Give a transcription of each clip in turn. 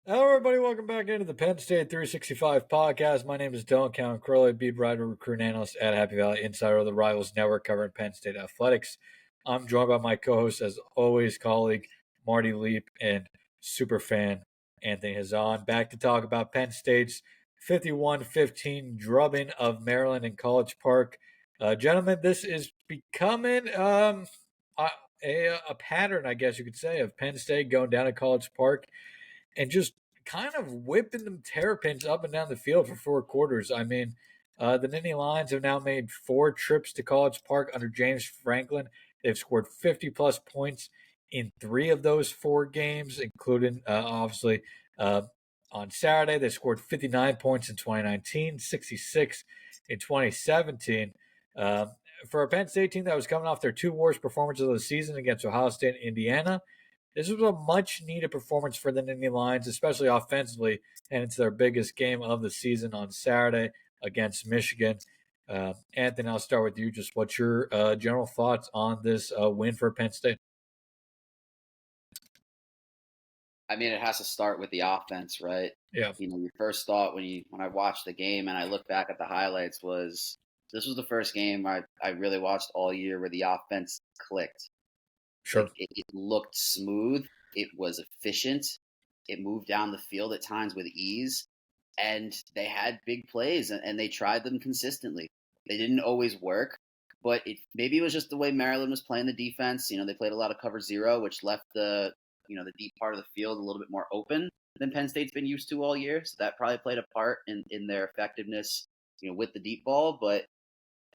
Hello, everybody. Welcome back into the Penn State 365 podcast. My name is Dylan Cowan Crowley, beat writer, recruit analyst at Happy Valley Insider of the Rivals Network, covering Penn State athletics. I'm joined by my co-host, as always, colleague Marty Leap and super fan Anthony Hazan. Back to talk about Penn State's 51-15 drubbing of Maryland in College Park. Gentlemen, this is becoming a pattern, I guess you could say, of Penn State going down to College Park and just kind of whipping them Terrapins up and down the field for four quarters. I mean, the Nittany Lions have now made 4 trips to College Park under James Franklin. They've scored 50-plus points in 3 of those 4 games, including, obviously, on Saturday. They scored 59 points in 2019, 66 in 2017. For a Penn State team that was coming off their 2 worst performances of the season against Ohio State and Indiana, this was a much-needed performance for the Nittany Lions, especially offensively, and it's their biggest game of the season on Saturday against Michigan. Anthony, I'll start with you. Just what's your general thoughts on this win for Penn State? I mean, it has to start with the offense, right? Yeah. Your first thought when I watched the game and I look back at the highlights was this was the first game I really watched all year where the offense clicked. Sure. Like it looked smooth. It was efficient. It moved down the field at times with ease. And they had big plays, and they tried them consistently. They didn't always work, but maybe it was just the way Maryland was playing the defense. They played a lot of cover zero, which left the deep part of the field a little bit more open than Penn State's been used to all year. So that probably played a part in their effectiveness, with the deep ball. But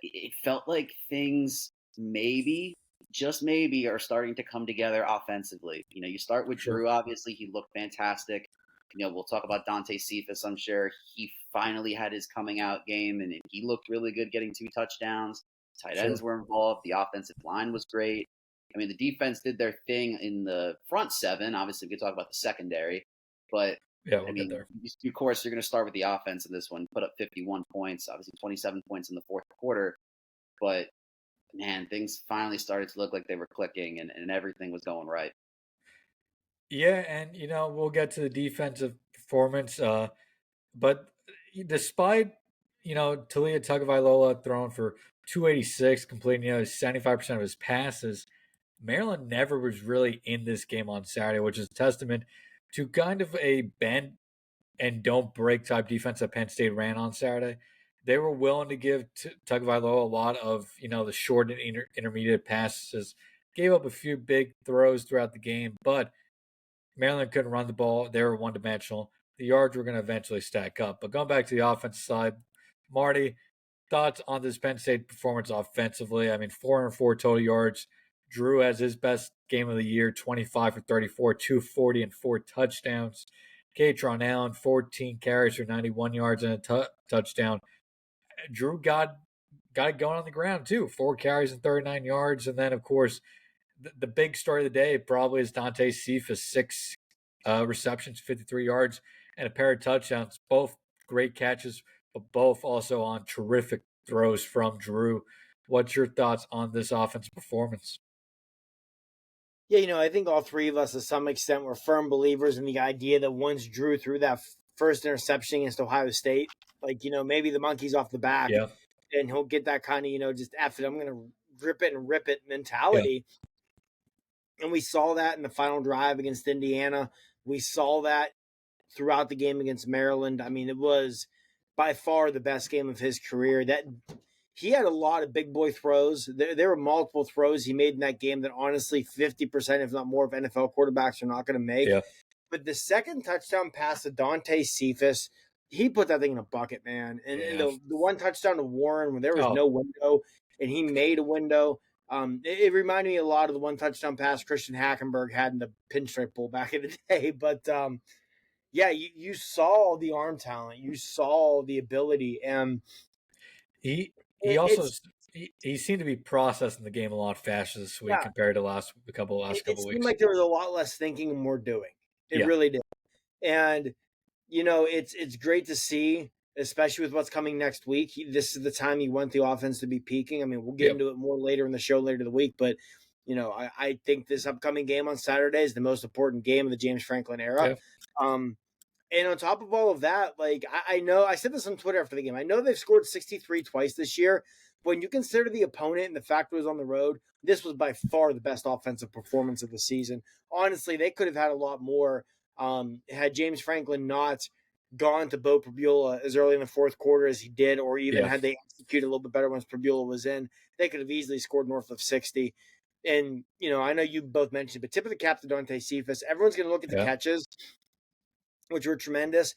it felt like things maybe, just maybe, are starting to come together offensively. You start with Sure. Drew. Obviously, he looked fantastic. We'll talk about Dante Cephas, I'm sure. He finally had his coming out game, and he looked really good getting 2 touchdowns. Tight ends were involved. The offensive line was great. I mean, the defense did their thing in the front 7. Obviously, we could talk about the secondary. But, Yeah, we'll get there. Of course, you're going to start with the offense in this one. Put up 51 points, obviously 27 points in the fourth quarter. But, man, things finally started to look like they were clicking, and everything was going right. Yeah, and, we'll get to the defensive performance. But despite, Talia Tagovailoa throwing for 286, completing, 75% of his passes, Maryland never was really in this game on Saturday, which is a testament to kind of a bend and don't break type defense that Penn State ran on Saturday. They were willing to give Tagovailoa a lot of, the short and intermediate passes, gave up a few big throws throughout the game, but Maryland couldn't run the ball. They were one-dimensional. The yards were going to eventually stack up. But going back to the offensive side, Marty, thoughts on this Penn State performance offensively? I mean, 404 total yards. Drew has his best game of the year, 25 for 34, 240, and 4 touchdowns. Katron Allen, 14 carries for 91 yards and a touchdown. Drew got it going on the ground, too. 4 carries and 39 yards. And then, of course, the big story of the day probably is Dante Cephas, 6 receptions, 53 yards, and a pair of touchdowns. Both great catches, but both also on terrific throws from Drew. What's your thoughts on this offensive performance? Yeah, I think all 3 of us to some extent were firm believers in the idea that once Drew threw that first interception against Ohio State, maybe the monkey's off the back, and he'll get that kind of, just F it, I'm going to grip it and rip it mentality. Yeah. And we saw that in the final drive against Indiana. We saw that throughout the game against Maryland. I mean, it was by far the best game of his career. That he had a lot of big boy throws. There were multiple throws he made in that game that honestly 50%, if not more, of NFL quarterbacks are not going to make. Yeah. But the second touchdown pass to Dante Cephas, he put that thing in a bucket, man. And the one touchdown to Warren when there was no window and he made a window. It reminded me a lot of the one touchdown pass Christian Hackenberg had in the pinstripe bowl back in the day. But yeah, you saw the arm talent, you saw the ability, and he also he seemed to be processing the game a lot faster this week compared to last couple weeks. It seemed like there was a lot less thinking and more doing. It really did, and it's great to see, especially with what's coming next week. This is the time you want the offense to be peaking. I mean, we'll get into it more later in the show later in the week, but I think this upcoming game on Saturday is the most important game of the James Franklin era. And on top of all of that, like I know I said this on Twitter after the game. I know they've scored 63 twice this year. But when you consider the opponent and the fact it was on the road, this was by far the best offensive performance of the season. Honestly, they could have had a lot more had James Franklin not gone to Bo Prabula as early in the fourth quarter as he did, or even Yeah, had they executed a little bit better once Prabula was in, they could have easily scored north of 60. And, I know you both mentioned, but tip of the cap to Dante Cephas. Everyone's going to look at the yeah, catches, which were tremendous.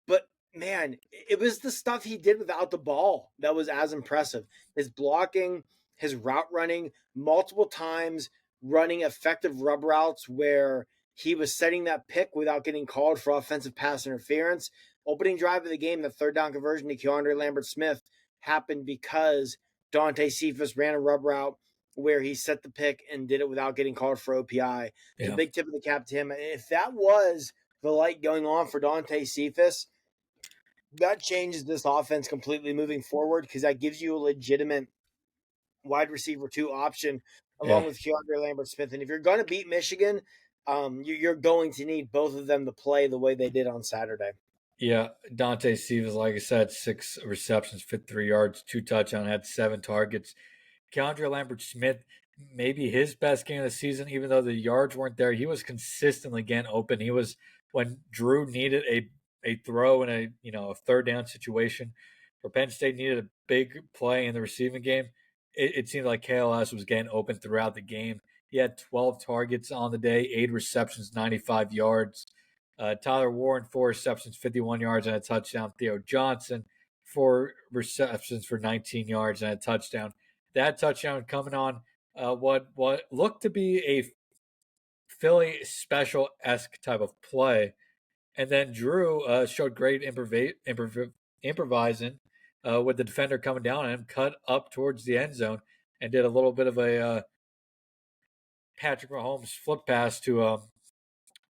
But man, it was the stuff he did without the ball that was as impressive. His blocking, his route running, multiple times running effective rub routes where he was setting that pick without getting called for offensive pass interference. Opening drive of the game, the third down conversion to Keandre Lambert-Smith happened because Dante Cephas ran a rub route where he set the pick and did it without getting called for OPI. So yeah, big tip of the cap to him. If that was the light going on for Dante Cephas, that changes this offense completely moving forward because that gives you a legitimate wide receiver two option yeah. along with Keandre Lambert Smith. And if you're going to beat Michigan, you're going to need both of them to play the way they did on Saturday. Yeah, Dante Stevens, like I said, 6 receptions, 53 yards, 2 touchdowns, had 7 targets. Keandre Lambert Smith, maybe his best game of the season, even though the yards weren't there. He was consistently getting open. He was when Drew needed a throw in a third down situation, or Penn State needed a big play in the receiving game. It seemed like KLS was getting open throughout the game. He had 12 targets on the day, 8 receptions, 95 yards. Tyler Warren, 4 receptions, 51 yards, and a touchdown. Theo Johnson, 4 receptions for 19 yards and a touchdown. That touchdown coming on what looked to be a Philly special esque type of play, and then Drew showed great improvising with the defender coming down on him, cut up towards the end zone, and did a little bit of a Patrick Mahomes flip pass to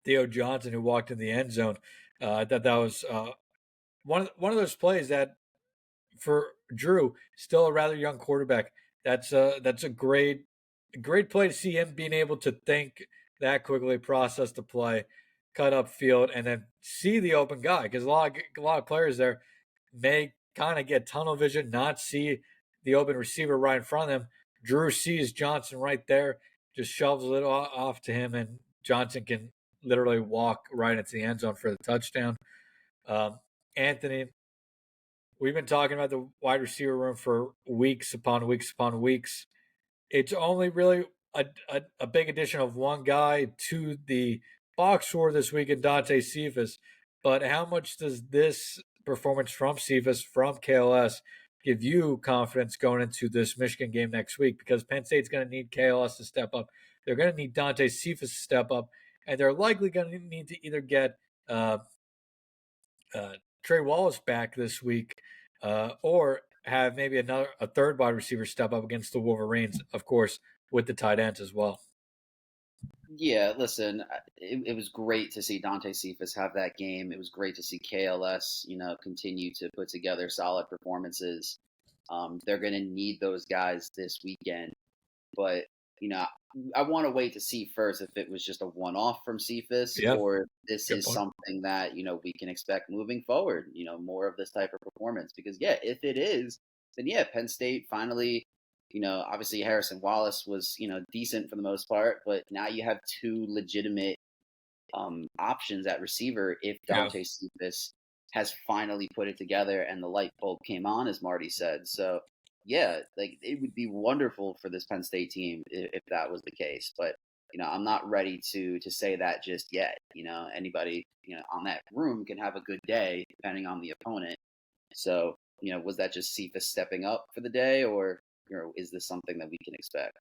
Theo Johnson, who walked in the end zone. I thought that was one of those plays that for Drew, still a rather young quarterback. That's a great play to see him being able to think that quickly, process the play, cut up field, and then see the open guy. Because a lot of players there may kind of get tunnel vision, not see the open receiver right in front of them. Drew sees Johnson right there, just shoves it off to him, and Johnson can literally walk right into the end zone for the touchdown. Um, Anthony, we've been talking about the wide receiver room for weeks upon weeks upon weeks. It's only really a big addition of one guy to the box score this week in Dante Cephas. But how much does this performance from Cephas, from KLS, give you confidence going into this Michigan game next week? Because Penn State's going to need KLS to step up. They're going to need Dante Cephas to step up. And they're likely going to need to either get Trey Wallace back this week, or have maybe a third wide receiver step up against the Wolverines, of course, with the tight ends as well. Yeah, listen, it was great to see Dante Cephas have that game. It was great to see KLS, continue to put together solid performances. They're going to need those guys this weekend, but you know, I want to wait to see first if it was just a one-off from Cephas Yeah, or if this good is point. something that we can expect moving forward. More of this type of performance because yeah, if it is, then yeah, Penn State finally. Obviously Harrison Wallace was decent for the most part, but now you have two legitimate options at receiver if Yeah. Dante Cephas has finally put it together and the light bulb came on, as Marty said. So, yeah, like it would be wonderful for this Penn State team if that was the case. But I'm not ready to say that just yet. Anybody on that room can have a good day depending on the opponent. So, was that just Cephas stepping up for the day, or is this something that we can expect?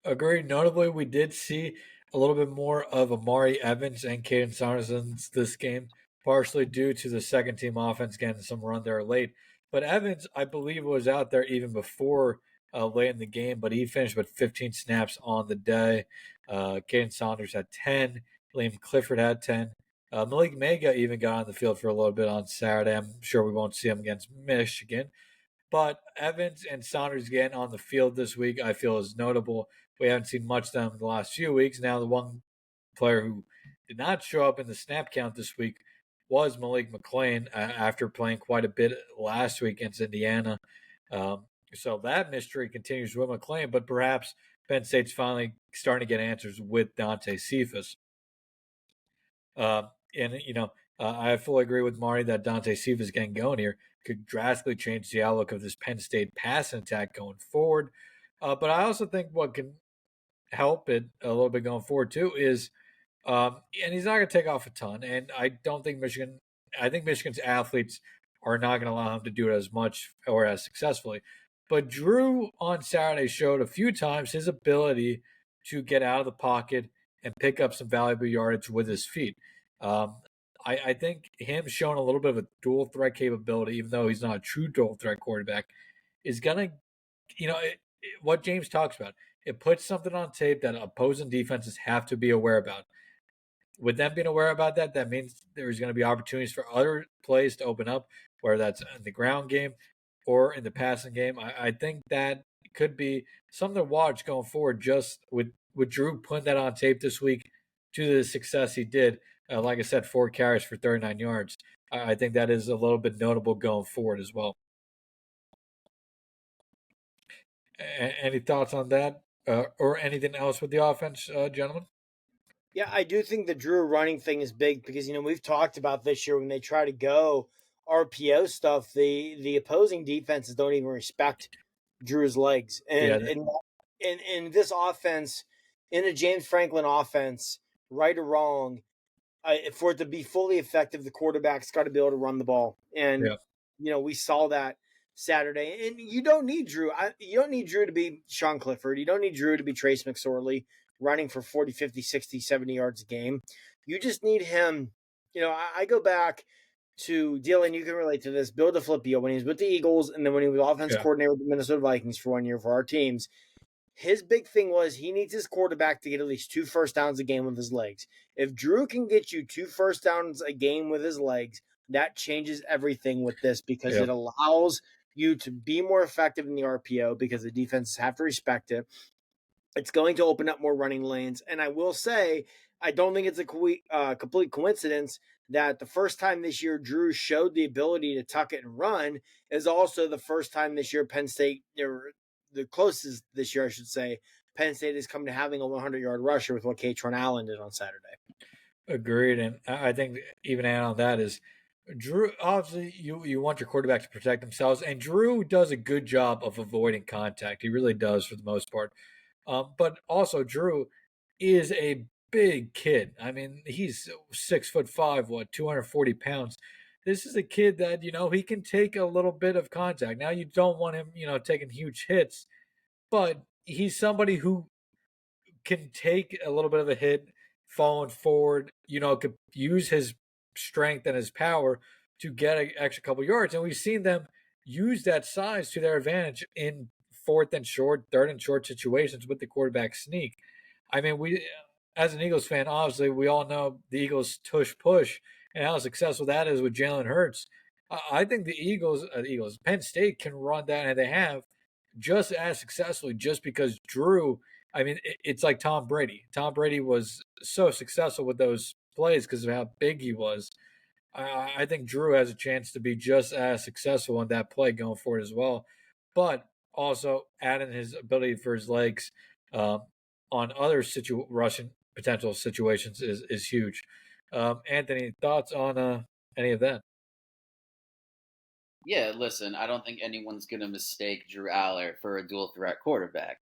Agreed. Notably, we did see a little bit more of Amari Evans and Caden Saunders in this game, partially due to the second team offense getting some run there late. But Evans, I believe, was out there even before late in the game, but he finished with 15 snaps on the day. Caden Saunders had 10. Liam Clifford had 10. Malik Mega even got on the field for a little bit on Saturday. I'm sure we won't see him against Michigan. But Evans and Saunders getting on the field this week, I feel, is notable. We haven't seen much of them in the last few weeks. Now, the one player who did not show up in the snap count this week was Malik McClain after playing quite a bit last week against Indiana. So that mystery continues with McClain, but perhaps Penn State's finally starting to get answers with Dante Cephas. And I fully agree with Marty that Dante Cephas getting going here could drastically change the outlook of this Penn State passing attack going forward. But I also think what can help it a little bit going forward too is, and he's not going to take off a ton. And I don't think Michigan. I think Michigan's athletes are not going to allow him to do it as much or as successfully. But Drew on Saturday showed a few times his ability to get out of the pocket and pick up some valuable yardage with his feet. Um, I think him showing a little bit of a dual threat capability, even though he's not a true dual threat quarterback, is going to, what James talks about. It puts something on tape that opposing defenses have to be aware about. With them being aware about that, that means there's going to be opportunities for other plays to open up, whether that's in the ground game or in the passing game. I think that could be something to watch going forward, just with Drew putting that on tape this week to the success he did. Like I said, 4 carries for 39 yards. I think that is a little bit notable going forward as well. Any thoughts on that or anything else with the offense, gentlemen? Yeah, I do think the Drew running thing is big because we've talked about this year when they try to go RPO stuff, the opposing defenses don't even respect Drew's legs, and Yeah, in this offense, in a James Franklin offense, right or wrong, for it to be fully effective, the quarterback's got to be able to run the ball, and we saw that Saturday. And you don't need Drew. You don't need Drew to be Sean Clifford. You don't need Drew to be Trace McSorley running for 40, 50, 60, 70 yards a game. You just need him. I go back to Dylan, you can relate to this. Bill DeFlippio, when he was with the Eagles and then when he was offense coordinator with the Minnesota Vikings for 1 year for our teams, his big thing was he needs his quarterback to get at least 2 first downs a game with his legs. If Drew can get you 2 first downs a game with his legs, that changes everything with this because it allows you to be more effective in the RPO because the defenses have to respect it. It's going to open up more running lanes. And I will say, I don't think it's a complete coincidence that the first time this year Drew showed the ability to tuck it and run is also the first time this year Penn State, or the closest this year, I should say, Penn State has come to having a 100-yard rusher with what Katron Allen did on Saturday. Agreed. And I think even add on that is Drew, obviously you want your quarterback to protect themselves, and Drew does a good job of avoiding contact. He really does for the most part. But also Drew is a big kid. I mean, he's 6'5", 240 pounds. This is a kid that, he can take a little bit of contact. Now you don't want him, taking huge hits, but he's somebody who can take a little bit of a hit falling forward, could use his strength and his power to get an extra couple yards. And we've seen them use that size to their advantage in 4th and short, 3rd and short situations with the quarterback sneak. I mean, we, as an Eagles fan, obviously we all know the Eagles tush push and how successful that is with Jalen Hurts. I think the Eagles, Penn State can run that, and they have just as successfully just because Drew, I mean, it's like Tom Brady. Tom Brady was so successful with those plays because of how big he was. I think Drew has a chance to be just as successful in that play going forward as well. But also adding his ability for his legs on other rushing potential situations is huge. Anthony, thoughts on any of that? Yeah, listen, I don't think anyone's going to mistake Drew Aller for a dual threat quarterback.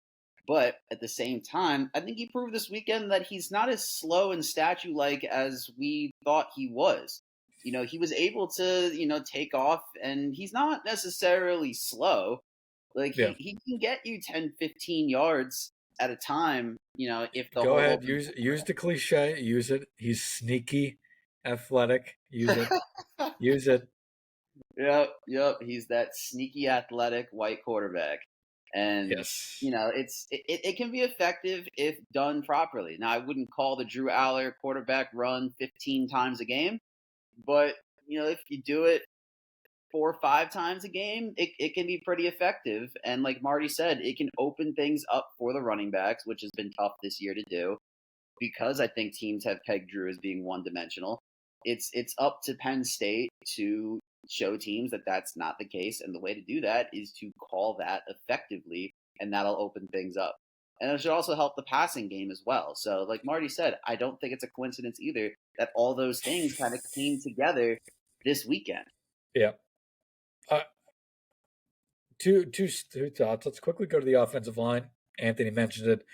But at the same time, I think he proved this weekend that he's not as slow and statue-like as we thought he was. He was able to, take off, and he's not necessarily slow. Like, he can get you 10, 15 yards at a time, if the Go whole ahead, use the cliche, use it. He's sneaky, athletic. Use it. Use it. Yep. He's that sneaky athletic white quarterback. And yes, it can be effective if done properly. Now, I wouldn't call the Drew Aller quarterback run 15 times a game, but if you do it 4 or 5 times a game, it can be pretty effective. And like Marty said, it can open things up for the running backs, which has been tough this year to do. because I think teams have pegged Drew as being one-dimensional, it's up to Penn State to show teams that that's not the case, and the way to do that is to call that effectively, and that'll open things up. And it should also help the passing game as well. So, like Marty said, I don't think it's a coincidence either that all those things kind of came together this weekend. Yeah. Two thoughts. Let's quickly go to the offensive line. Anthony mentioned it.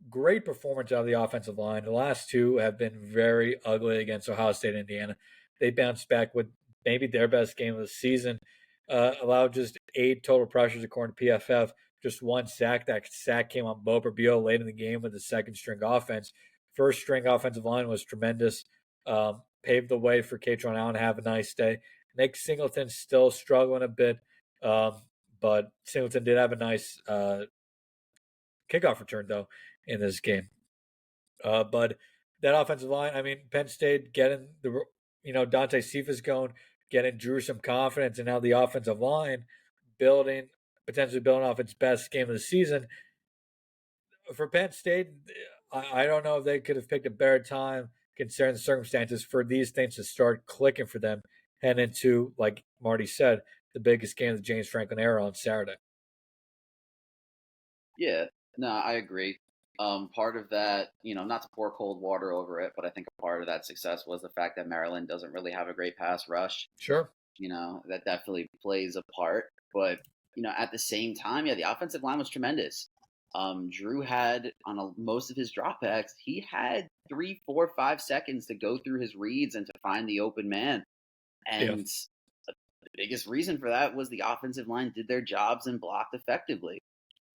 Great performance out of the offensive line. The last two have been very ugly against Ohio State and Indiana. They bounced back with maybe their best game of the season. Allowed just 8 total pressures according to PFF. Just 1 sack. That sack came on Bo Birbio late in the game with the second string offense. First string offensive line was tremendous. Paved the way for Katron Allen to have a nice day. Nick Singleton's still struggling a bit, but Singleton did have a nice kickoff return though in this game. But that offensive line, I mean, Penn State getting Dante Cephas going, getting Drew some confidence, and now the offensive line potentially building off its best game of the season. For Penn State, I don't know if they could have picked a better time considering the circumstances for these things to start clicking for them heading into, like Marty said, the biggest game of the James Franklin era on Saturday. Yeah, no, I agree. Part of that, not to pour cold water over it, but I think a part of that success was the fact that Maryland doesn't really have a great pass rush. Sure. That definitely plays a part. But, at the same time, yeah, the offensive line was tremendous. Drew had, on most of his dropbacks, he had 3, 4, 5 seconds to go through his reads and to find the open man. And the biggest reason for that was the offensive line did their jobs and blocked effectively.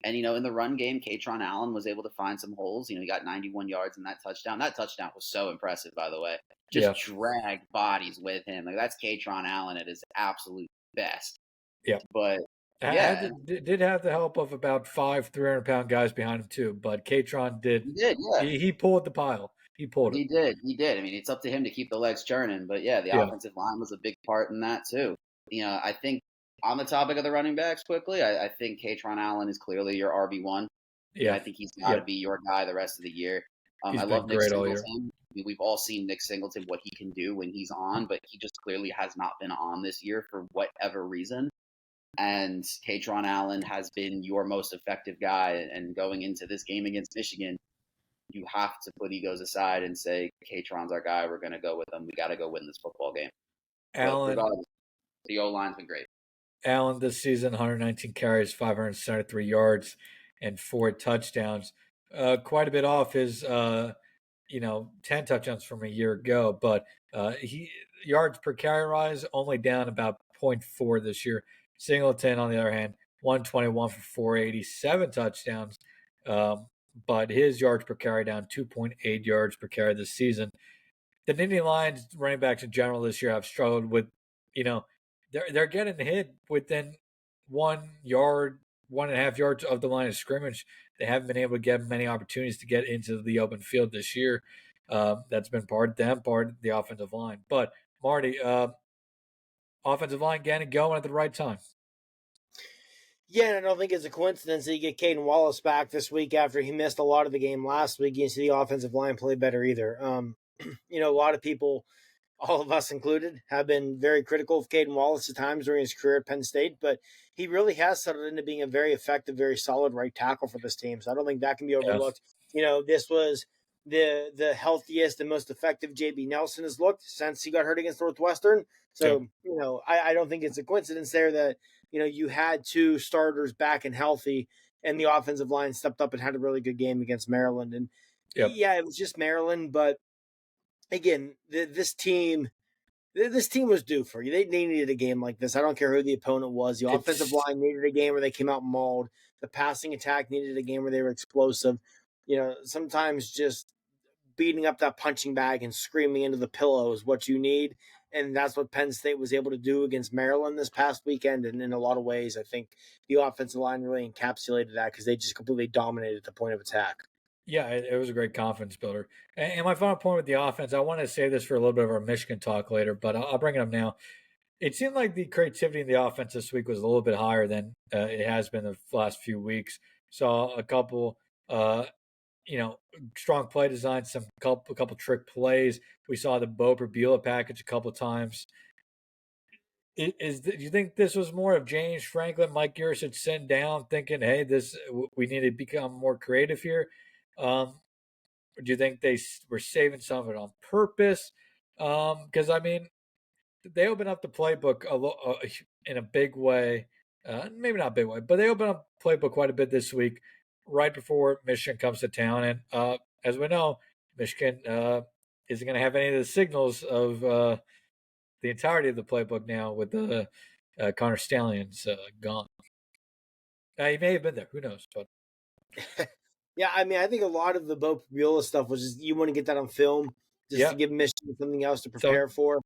And, in the run game, Katron Allen was able to find some holes. He got 91 yards in that touchdown. That touchdown was so impressive, by the way. Just dragged bodies with him. Like, that's Katron Allen at his absolute best. Yeah. But, yeah. Did have the help of about 5 300-pound guys behind him, too. But Katron did. He did, yeah. He pulled the pile. He pulled it. He did. I mean, it's up to him to keep the legs churning. But, yeah, the offensive line was a big part in that, too. I think on the topic of the running backs quickly, I think Katron Allen is clearly your RB1. Yeah. I think he's got to be your guy the rest of the year. I love Nick Singleton. I mean, we've all seen Nick Singleton, what he can do when he's on, but he just clearly has not been on this year for whatever reason. And Katron Allen has been your most effective guy. And going into this game against Michigan, you have to put egos aside and say, Katron's our guy. We're going to go with him. We got to go win this football game. Allen, the O-line's been great. Allen this season, 119 carries, 573 yards, and 4 touchdowns. Quite a bit off his, 10 touchdowns from a year ago. But he yards per carry rise only down about 0.4 this year. Singleton, on the other hand, 121 for 487 touchdowns. But his yards per carry down 2.8 yards per carry this season. The Nittany Lions running backs in general this year have struggled with, they're getting hit within 1 yard, 1.5 yards of the line of scrimmage. They haven't been able to get many opportunities to get into the open field this year. That's been part of them, part of the offensive line. But Marty, offensive line getting going at the right time. Yeah, and I don't think it's a coincidence that you get Caden Wallace back this week after he missed a lot of the game last week. You see the offensive line play better either. A lot of people, all of us included, have been very critical of Caden Wallace at times during his career at Penn State, but he really has settled into being a very effective, very solid right tackle for this team. So I don't think that can be overlooked. Yes. This was the healthiest and most effective JB Nelson has looked since he got hurt against Northwestern. So, I don't think it's a coincidence there that, you had 2 starters back and healthy, and the offensive line stepped up and had a really good game against Maryland. And yeah, it was just Maryland, but again, this team was due for you. They needed a game like this. I don't care who the opponent was. The offensive line needed a game where they came out mauled. The passing attack needed a game where they were explosive. Sometimes just beating up that punching bag and screaming into the pillow is what you need. And that's what Penn State was able to do against Maryland this past weekend. And in a lot of ways, I think the offensive line really encapsulated that because they just completely dominated the point of attack. Yeah, it was a great confidence builder. And my final point with the offense, I want to save this for a little bit of our Michigan talk later, but I'll bring it up now. It seemed like the creativity in the offense this week was a little bit higher than it has been the last few weeks. Saw a couple strong play design, some couple trick plays. We saw the Bo Beulah package a couple times. Do you think this was more of James Franklin, Mike Yurcich sitting down, thinking, "Hey, we need to become more creative here"? Or do you think they were saving some of it on purpose? Because I mean, they open up the playbook in a big way. Maybe not a big way, but they open up the playbook quite a bit this week, right before Michigan comes to town. And as we know, Michigan isn't going to have any of the signals of the entirety of the playbook now with the Connor Stallions gone. He may have been there. Who knows? But yeah, I mean, I think a lot of the Bo Beulah stuff was just you want to get that on film just to give Michigan something else to prepare for.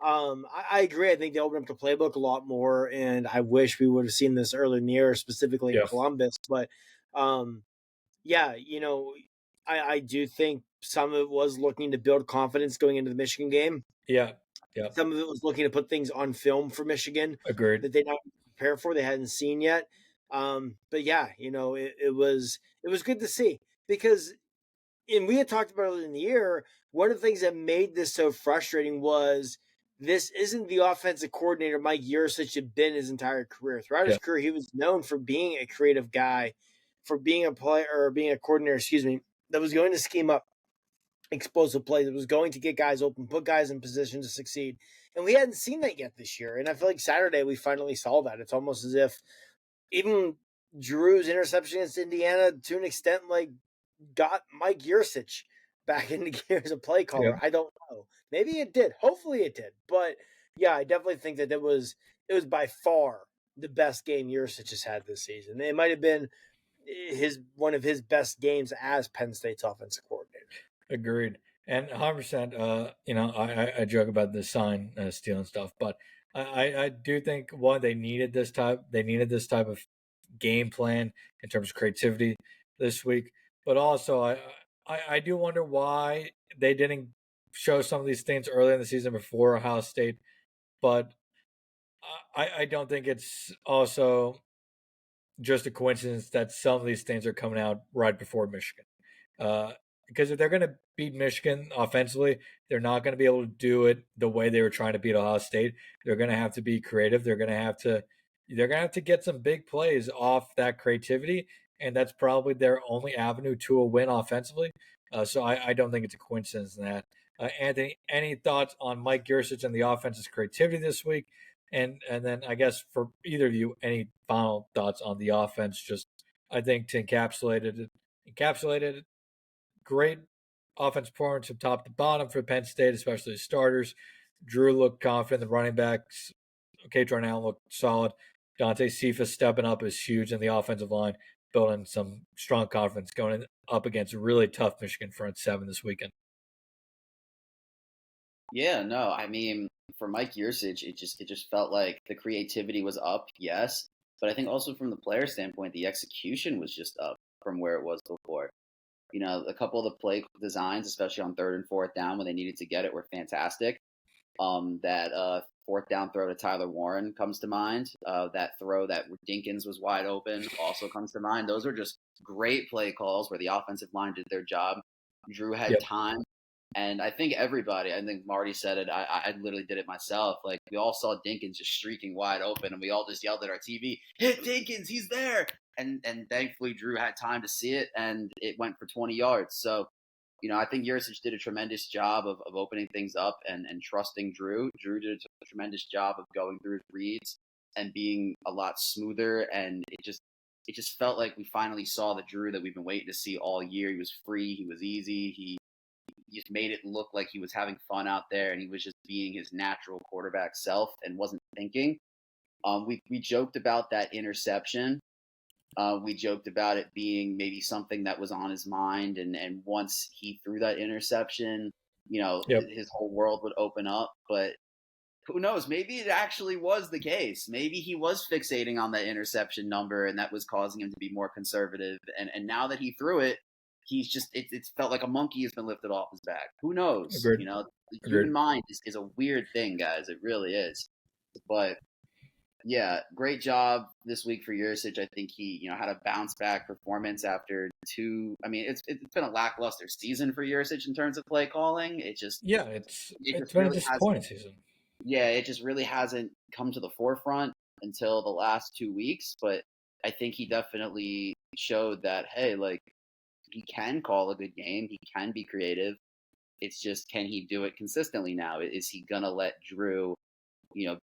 I agree. I think they opened up the playbook a lot more, and I wish we would have seen this earlier in the year, specifically in Columbus. But yeah, I do think some of it was looking to build confidence going into the Michigan game. Yeah. Some of it was looking to put things on film for Michigan. Agreed. That they not prepare for, they hadn't seen yet. But yeah, it was good to see because, and we had talked about it in the year. One of the things that made this so frustrating was this isn't the offensive coordinator Mike Yurcich had been his entire career. Throughout his career, he was known for being a creative guy, for being a player or being a coordinator, that was going to scheme up explosive plays. It was going to get guys open, put guys in position to succeed. And we hadn't seen that yet this year. And I feel like Saturday we finally saw that. It's almost as if even Drew's interception against Indiana, to an extent, got Mike Yurcich back into gear as a play caller. I don't know. Maybe it did. Hopefully it did. But yeah, I definitely think that it was by far the best game Yurcich has had this season. It might have been one of his best games as Penn State's offensive coordinator. Agreed. And 100%, I joke about the sign stealing stuff, but I do think they needed this type of game plan in terms of creativity this week. But also I do wonder why they didn't show some of these things early in the season before Ohio State. But I don't think it's also just a coincidence that some of these things are coming out right before Michigan. Because if they're going to beat Michigan offensively, they're not going to be able to do it the way they were trying to beat Ohio State. They're going to have to be creative. They're going to have to get some big plays off that creativity, and that's probably their only avenue to a win offensively. So I don't think it's a coincidence in that. Anthony, any thoughts on Mike Yurcich and the offense's creativity this week? And then I guess for either of you, any final thoughts on the offense? Just I think to encapsulate it, great offense performance from top to bottom for Penn State, especially the starters. Drew looked confident. The running backs, K. Darnell looked solid. Dante Cephas stepping up is huge in the offensive line, building some strong confidence going up against a really tough Michigan front seven this weekend. Yeah, no, I mean, for Mike Yurcich, it just felt like the creativity was up, yes, but I think also from the player standpoint, the execution was just up from where it was before. A couple of the play designs, especially on third and fourth down when they needed to get it, were fantastic. That fourth down throw to Tyler Warren comes to mind. That throw that Dinkins was wide open also comes to mind. Those are just great play calls where the offensive line did their job. Drew had time. And I think Marty said it. I literally did it myself. Like, we all saw Dinkins just streaking wide open, and we all just yelled at our TV, "Hit Dinkins, he's there!" And thankfully Drew had time to see it, and it went for 20 yards. So, I think Yurcich did a tremendous job of opening things up and trusting Drew. Drew did a tremendous job of going through his reads and being a lot smoother. And it just felt like we finally saw the Drew that we've been waiting to see all year. He was free. He was easy. He just made it look like he was having fun out there, and he was just being his natural quarterback self and wasn't thinking. We joked about that interception. We joked about it being maybe something that was on his mind, and once he threw that interception, his whole world would open up. But who knows? Maybe it actually was the case. Maybe he was fixating on that interception number, and that was causing him to be more conservative. And now that he threw it, he's just it's felt like a monkey has been lifted off his back. Who knows? Agreed. The human mind is a weird thing, guys. It really is. But Yeah, great job this week for Yurcich. I think he, had a bounce back performance after two. I mean, it's been a lackluster season for Yurcich in terms of play calling. Yeah, It it's just been a really hasn't. disappointing season. Yeah, it just really hasn't come to the forefront until the last 2 weeks. But I think he definitely showed that, hey, like, he can call a good game. He can be creative. It's just, can he do it consistently now? Is he gonna let Drew,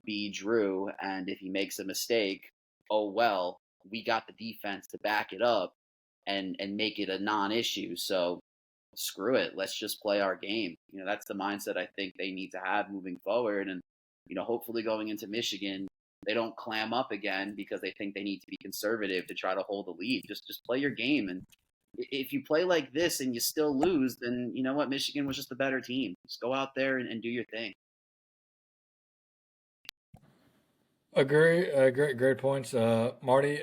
be Drew? And if he makes a mistake, oh well, we got the defense to back it up and make it a non-issue. So screw it, let's just play our game. That's the mindset I think they need to have moving forward. And hopefully going into Michigan, they don't clam up again because they think they need to be conservative to try to hold the lead. Just play your game. And if you play like this and you still lose, then you know what? Michigan was just a better team. Just go out there and do your thing. Agree. Great points, Marty.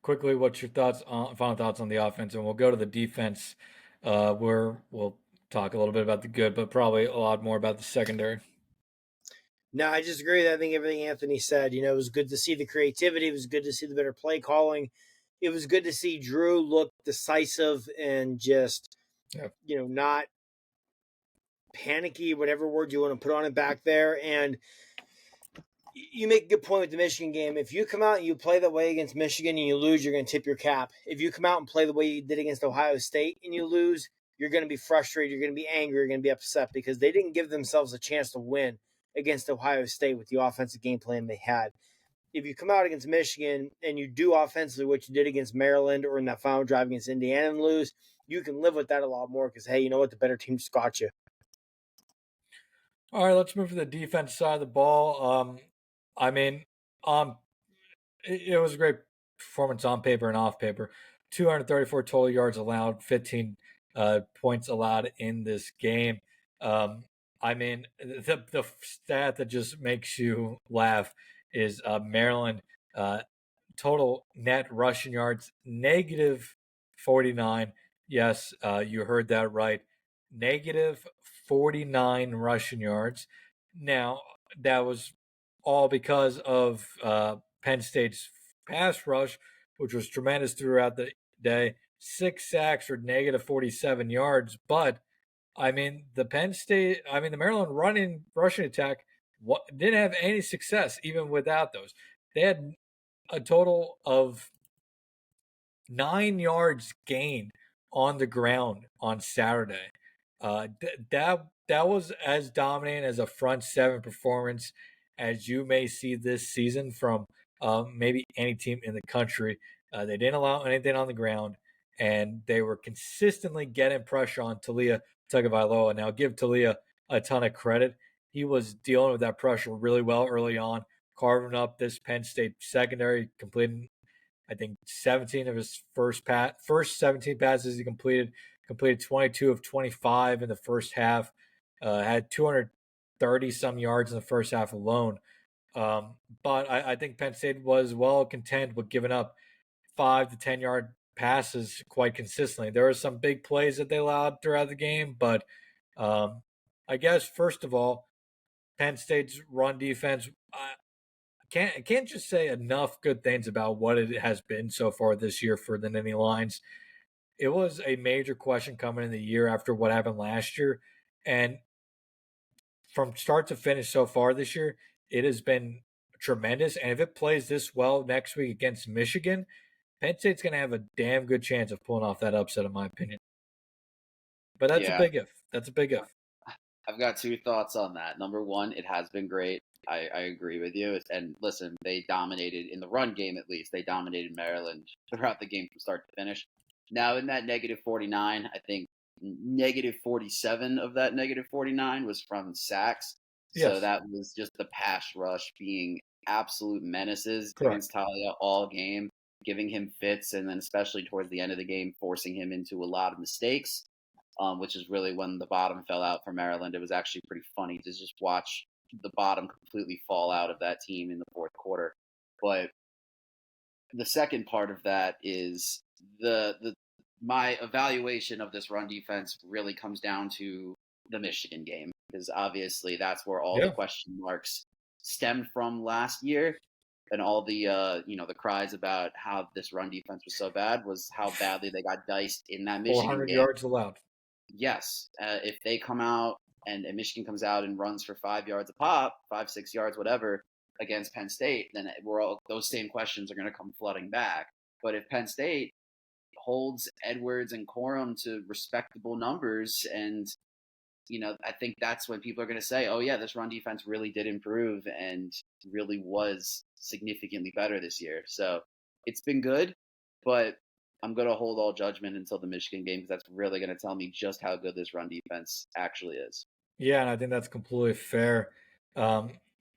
Quickly, what's your final thoughts on the offense, and we'll go to the defense, where we'll talk a little bit about the good, but probably a lot more about the secondary. No, I just agree with I think everything Anthony said. It was good to see the creativity. It was good to see the better play calling. It was good to see Drew look decisive and just, not panicky, whatever word you want to put on it back there. And you make a good point with the Michigan game. If you come out and you play that way against Michigan and you lose, you're going to tip your cap. If you come out and play the way you did against Ohio State and you lose, you're going to be frustrated. You're going to be angry. You're going to be upset because they didn't give themselves a chance to win against Ohio State with the offensive game plan they had. If you come out against Michigan and you do offensively what you did against Maryland or in that final drive against Indiana and lose, you can live with that a lot more because, hey, you know what? The better team just got you. All right, let's move to the defense side of the ball. I mean, it was a great performance on paper and off paper. 234 total yards allowed, 15 points allowed in this game. I mean, the stat that just makes you laugh is Maryland total net rushing yards negative 49. Yes, you heard that right. Negative 49 rushing yards. Now, that was all because of Penn State's pass rush, which was tremendous throughout the day. 6 sacks for negative 47 yards. But, I mean, the Maryland rushing attack didn't have any success even without those. They had a total of 9 yards gained on the ground on Saturday. That was as dominant as a front seven performance as you may see this season from maybe any team in the country. They didn't allow anything on the ground, and they were consistently getting pressure on Talia Tagovailoa. Now, give Talia a ton of credit. He was dealing with that pressure really well early on, carving up this Penn State secondary, completing I think 17 of his first 17 passes he completed 22 of 25 in the first half. Had 230 some yards in the first half alone. But I think Penn State was well content with giving up 5 to 10 yard passes quite consistently. There were some big plays that they allowed throughout the game, but I guess first of all, Penn State's run defense. Can't just say enough good things about what it has been so far this year for the Nittany Lions. It was a major question coming in the year after what happened last year, and from start to finish so far this year, it has been tremendous. And if it plays this well next week against Michigan, Penn State's going to have a damn good chance of pulling off that upset, in my opinion. But that's a Yeah, big if. That's a big if. I've got two thoughts on that. Number one, it has been great. I agree with you. And listen, they dominated in the run game, at least. They dominated Maryland throughout the game from start to finish. Now, in that negative 49, I think negative 47 of that negative 49 was from sacks. So Yes, that was just the pass rush being absolute menaces correct. against Talia all game, giving him fits, and then especially towards the end of the game, forcing him into a lot of mistakes. Which is really when the bottom fell out for Maryland. It was actually pretty funny to just watch the bottom completely fall out of that team in the fourth quarter. But the second part of that is the my evaluation of this run defense really comes down to the Michigan game, because obviously that's where all the Yeah, question marks stemmed from last year. and all the the cries about how this run defense was so bad was how badly they got diced in that Michigan 400 game. yards allowed. Yes, if they come out and Michigan comes out and runs for 5 yards a pop, 5, 6 yards, whatever, against Penn State, then those same questions are going to come flooding back. But if Penn State holds Edwards and Corum to respectable numbers, and I think that's when people are going to say, "Oh yeah, this run defense really did improve and really was significantly better this year." So it's been good, but I'm going to hold all judgment until the Michigan game because that's really going to tell me just how good this run defense actually is. Yeah, and I think that's completely fair. Um,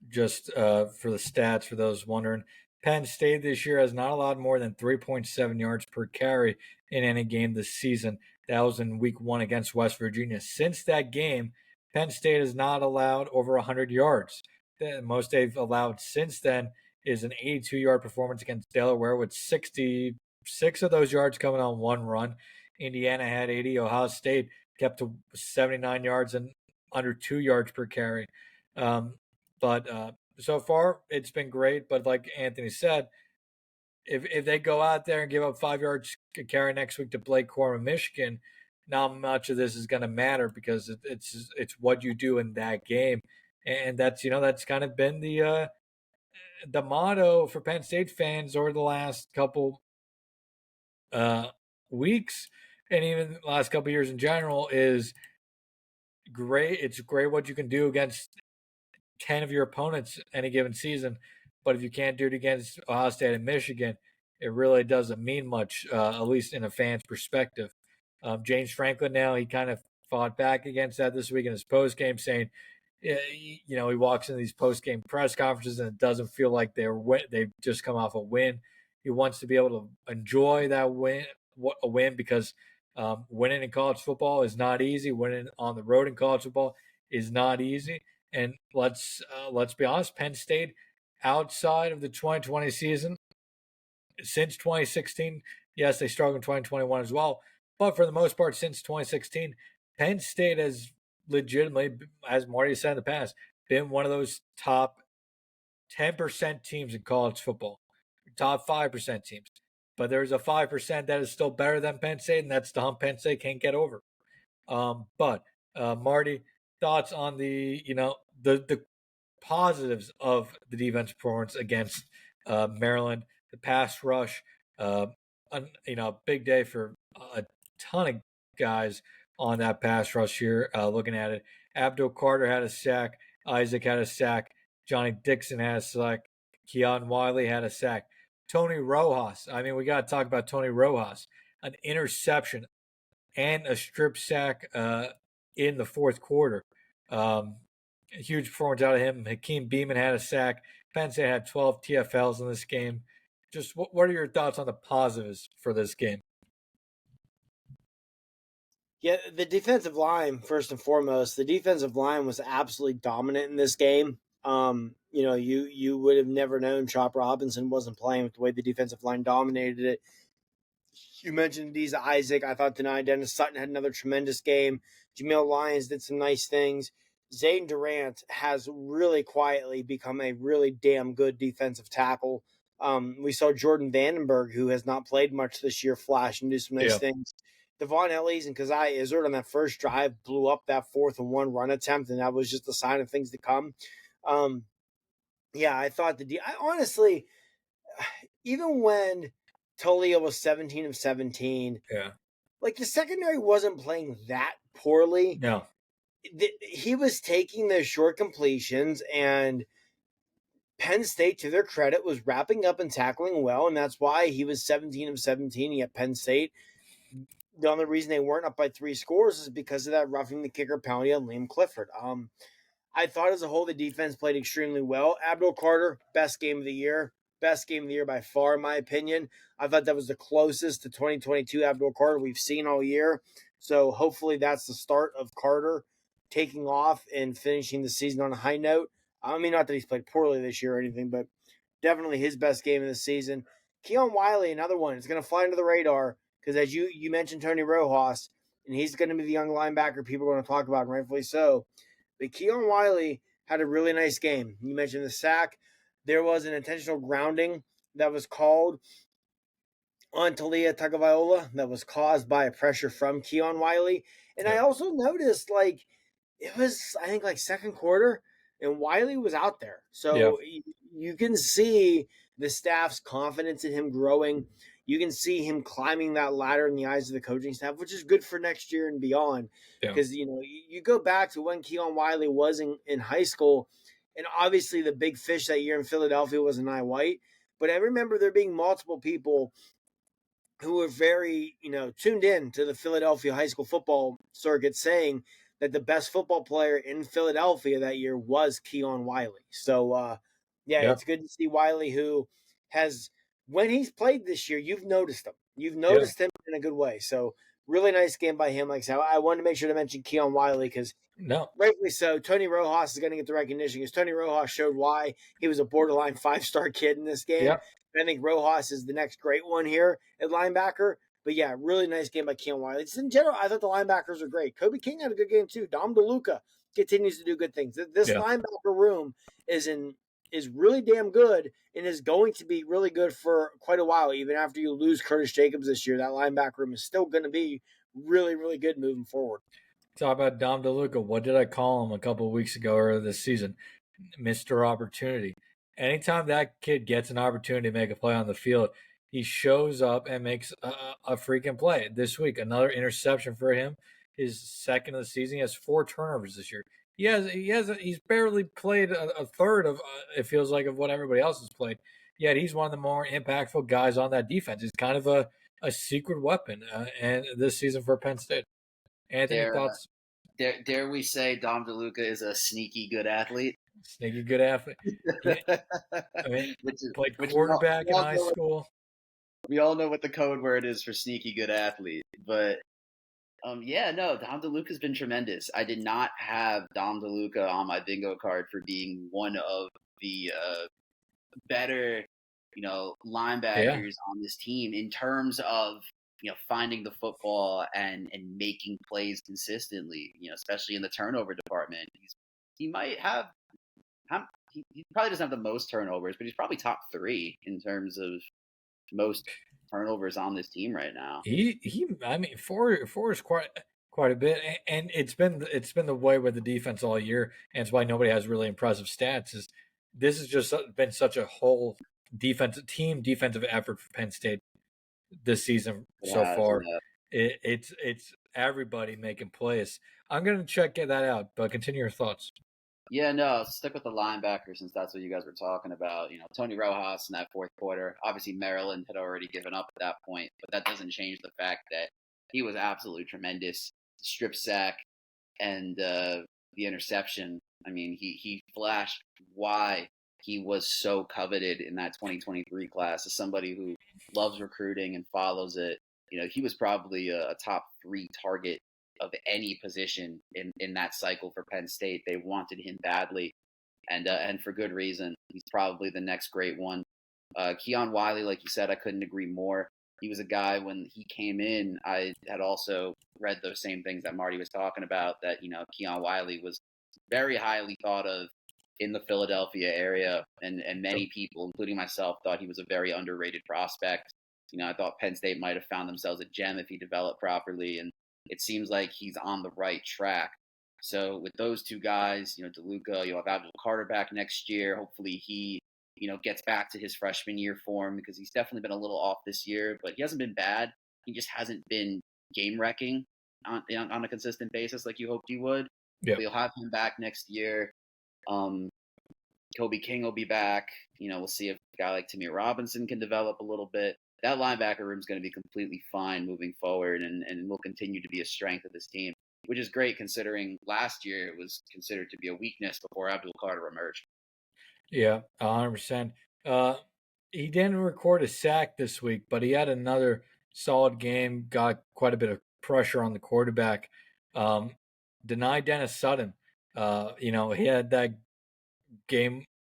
just for the stats, for those wondering, Penn State this year has not allowed more than 3.7 yards per carry in any game this season. That was in week 1 against West Virginia. Since that game, Penn State has not allowed over 100 yards. The most they've allowed since then is an 82-yard performance against Delaware, with 66 of those yards coming on one run. Indiana had 80. Ohio State kept to 79 yards and under 2 yards per carry. But so far, it's been great. But like Anthony said, if they go out there and give up 5 yards a carry next week to Blake Corum in Michigan, not much of this is going to matter because it's what you do in that game, and that's kind of been the motto for Penn State fans over the last couple uh, weeks, and even the last couple years in general is great. It's great what you can do against 10 of your opponents any given season. But if you can't do it against Ohio State and Michigan, it really doesn't mean much, at least in a fan's perspective. James Franklin now, he kind of fought back against that this week in his post game, saying, he walks into these post game press conferences and it doesn't feel like they've just come off a win. He wants to be able to enjoy that a win because winning in college football is not easy. Winning on the road in college football is not easy. And let's be honest, Penn State, outside of the 2020 season, since 2016, yes, they struggled in 2021 as well, but for the most part, since 2016, Penn State has legitimately, as Marty said in the past, been one of those top 10% teams in college football, top 5% teams. But there's a 5% that is still better than Penn State, and that's the hump Penn State can't get over. But Marty, thoughts on the positives of the defense performance against Maryland, the pass rush, big day for a ton of guys on that pass rush here. Looking at it, Abdul Carter had a sack, Isaac had a sack, Johnny Dixon had a sack, Keon Wiley had a sack, Tony Rojas. I mean, we got to talk about Tony Rojas, an interception and a strip sack in the fourth quarter. A huge performance out of him. Hakeem Beeman had a sack. Penn State had 12 TFLs in this game. Just what are your thoughts on the positives for this game? Yeah, the defensive line, first and foremost, the defensive line was absolutely dominant in this game. You would have never known Chop Robinson wasn't playing with the way the defensive line dominated it. You mentioned Adiza Isaac. I thought tonight Dennis Sutton had another tremendous game. Jamil Lyons did some nice things. Zane Durant has really quietly become a really damn good defensive tackle. We saw Jordan Vandenberg, who has not played much this year, flash and do some nice things. Devon Ellies and Kazai Izzard on that first drive blew up that 4th-and-1 run attempt, and that was just a sign of things to come. I thought I honestly, even when Tolia was 17 of 17, like the secondary wasn't playing that poorly. No. He was taking those short completions, and Penn State, to their credit, was wrapping up and tackling well, and that's why he was 17 of 17 at Penn State. The only reason they weren't up by 3 scores is because of that roughing the kicker penalty on Liam Clifford. I thought as a whole the defense played extremely well. Abdul Carter, best game of the year. Best game of the year by far, in my opinion. I thought that was the closest to 2022 Abdul Carter we've seen all year. So hopefully that's the start of Carter taking off and finishing the season on a high note. I mean, not that he's played poorly this year or anything, but definitely his best game of the season. Keon Wiley, another one. It's going to fly under the radar because as you mentioned Tony Rojas, and he's going to be the young linebacker people are going to talk about, and rightfully so. But Keon Wiley had a really nice game. You mentioned the sack. there was an intentional grounding that was called on Talia Tagovailoa that was caused by a pressure from Keon Wiley. And I Yep. also noticed, like, it was, I think, like second quarter, and Wiley was out there. Yeah. So you can see the staff's confidence in him growing. You can see him climbing that ladder in the eyes of the coaching staff, which is good for next year and beyond. Yeah. Because, you go back to when Keon Wiley was in high school, and obviously the big fish that year in Philadelphia was Nye White. But I remember there being multiple people who were very, tuned in to the Philadelphia high school football circuit saying that the best football player in Philadelphia that year was Keon Wiley. So, yeah, Yeah. it's good to see Wiley, who has, when he's played this year, you've noticed him. You've Yeah. noticed him in a good way. So, really nice game by him. Like I said, I wanted to make sure to mention Keon Wiley because No. rightly so, Tony Rojas is going to get the recognition because Tony Rojas showed why he was a borderline 5-star kid in this game. Yeah. I think Rojas is the next great one here at linebacker. But yeah, really nice game by Keon Wiley. Just in general, I thought the linebackers were great. Kobe King had a good game too. Dom DeLuca continues to do good things. This Yeah. linebacker room is really damn good and is going to be really good for quite a while. Even after you lose Curtis Jacobs this year, that linebacker room is still going to be really, really good moving forward. Talk about Dom DeLuca. What did I call him a couple of weeks ago or this season? Mr. Opportunity. Anytime that kid gets an opportunity to make a play on the field, he shows up and makes a freaking play. This week, another interception for him. His second of the season. He has 4 turnovers this year. He's barely played a third of it feels like of what everybody else has played. Yet he's one of the more impactful guys on that defense. He's kind of a secret weapon, and this season for Penn State. Anthony, thoughts? Dare we say Dom DeLuca is a sneaky good athlete? Sneaky good athlete. Yeah, I mean, played quarterback in high school. We all know what the code word is for sneaky good athlete. But, Dom DeLuca's been tremendous. I did not have Dom DeLuca on my bingo card for being one of the better, linebackers on this team in terms of, finding the football and making plays consistently, especially in the turnover department. He might have he probably doesn't have the most turnovers, but he's probably top 3 in terms of most turnovers on this team right now. I mean, 4 is quite a bit, and it's been the way with the defense all year, and it's why nobody has really impressive stats. This has just been such a whole defensive effort for Penn State this season so far. Yeah. It's everybody making plays. I'm gonna check that out, but continue your thoughts. Yeah, no, stick with the linebacker since that's what you guys were talking about. Tony Rojas in that fourth quarter. Obviously, Maryland had already given up at that point, but that doesn't change the fact that he was absolutely tremendous. Strip sack and the interception. I mean, he flashed why he was so coveted in that 2023 class as somebody who loves recruiting and follows it. He was probably a top 3 target of any position in that cycle for Penn State. They wanted him badly, and for good reason. He's probably the next great one. Keon Wiley, like you said, I couldn't agree more. He was a guy when he came in, I had also read those same things that Marty was talking about, that, Keon Wiley was very highly thought of in the Philadelphia area, and many people, including myself, thought he was a very underrated prospect. I thought Penn State might have found themselves a gem if he developed properly, and it seems like he's on the right track. So with those 2 guys, DeLuca, you'll have Abdul Carter back next year. Hopefully he, gets back to his freshman year form, because he's definitely been a little off this year, but he hasn't been bad. He just hasn't been game wrecking on a consistent basis like you hoped he would. Yeah. But you'll have him back next year. Kobe King will be back. We'll see if a guy like Tamir Robinson can develop a little bit. That linebacker room is going to be completely fine moving forward, and will continue to be a strength of this team, which is great considering last year it was considered to be a weakness before Abdul Carter emerged. Yeah, 100%. He didn't record a sack this week, but he had another solid game, got quite a bit of pressure on the quarterback. Denied Dennis Sutton. He had that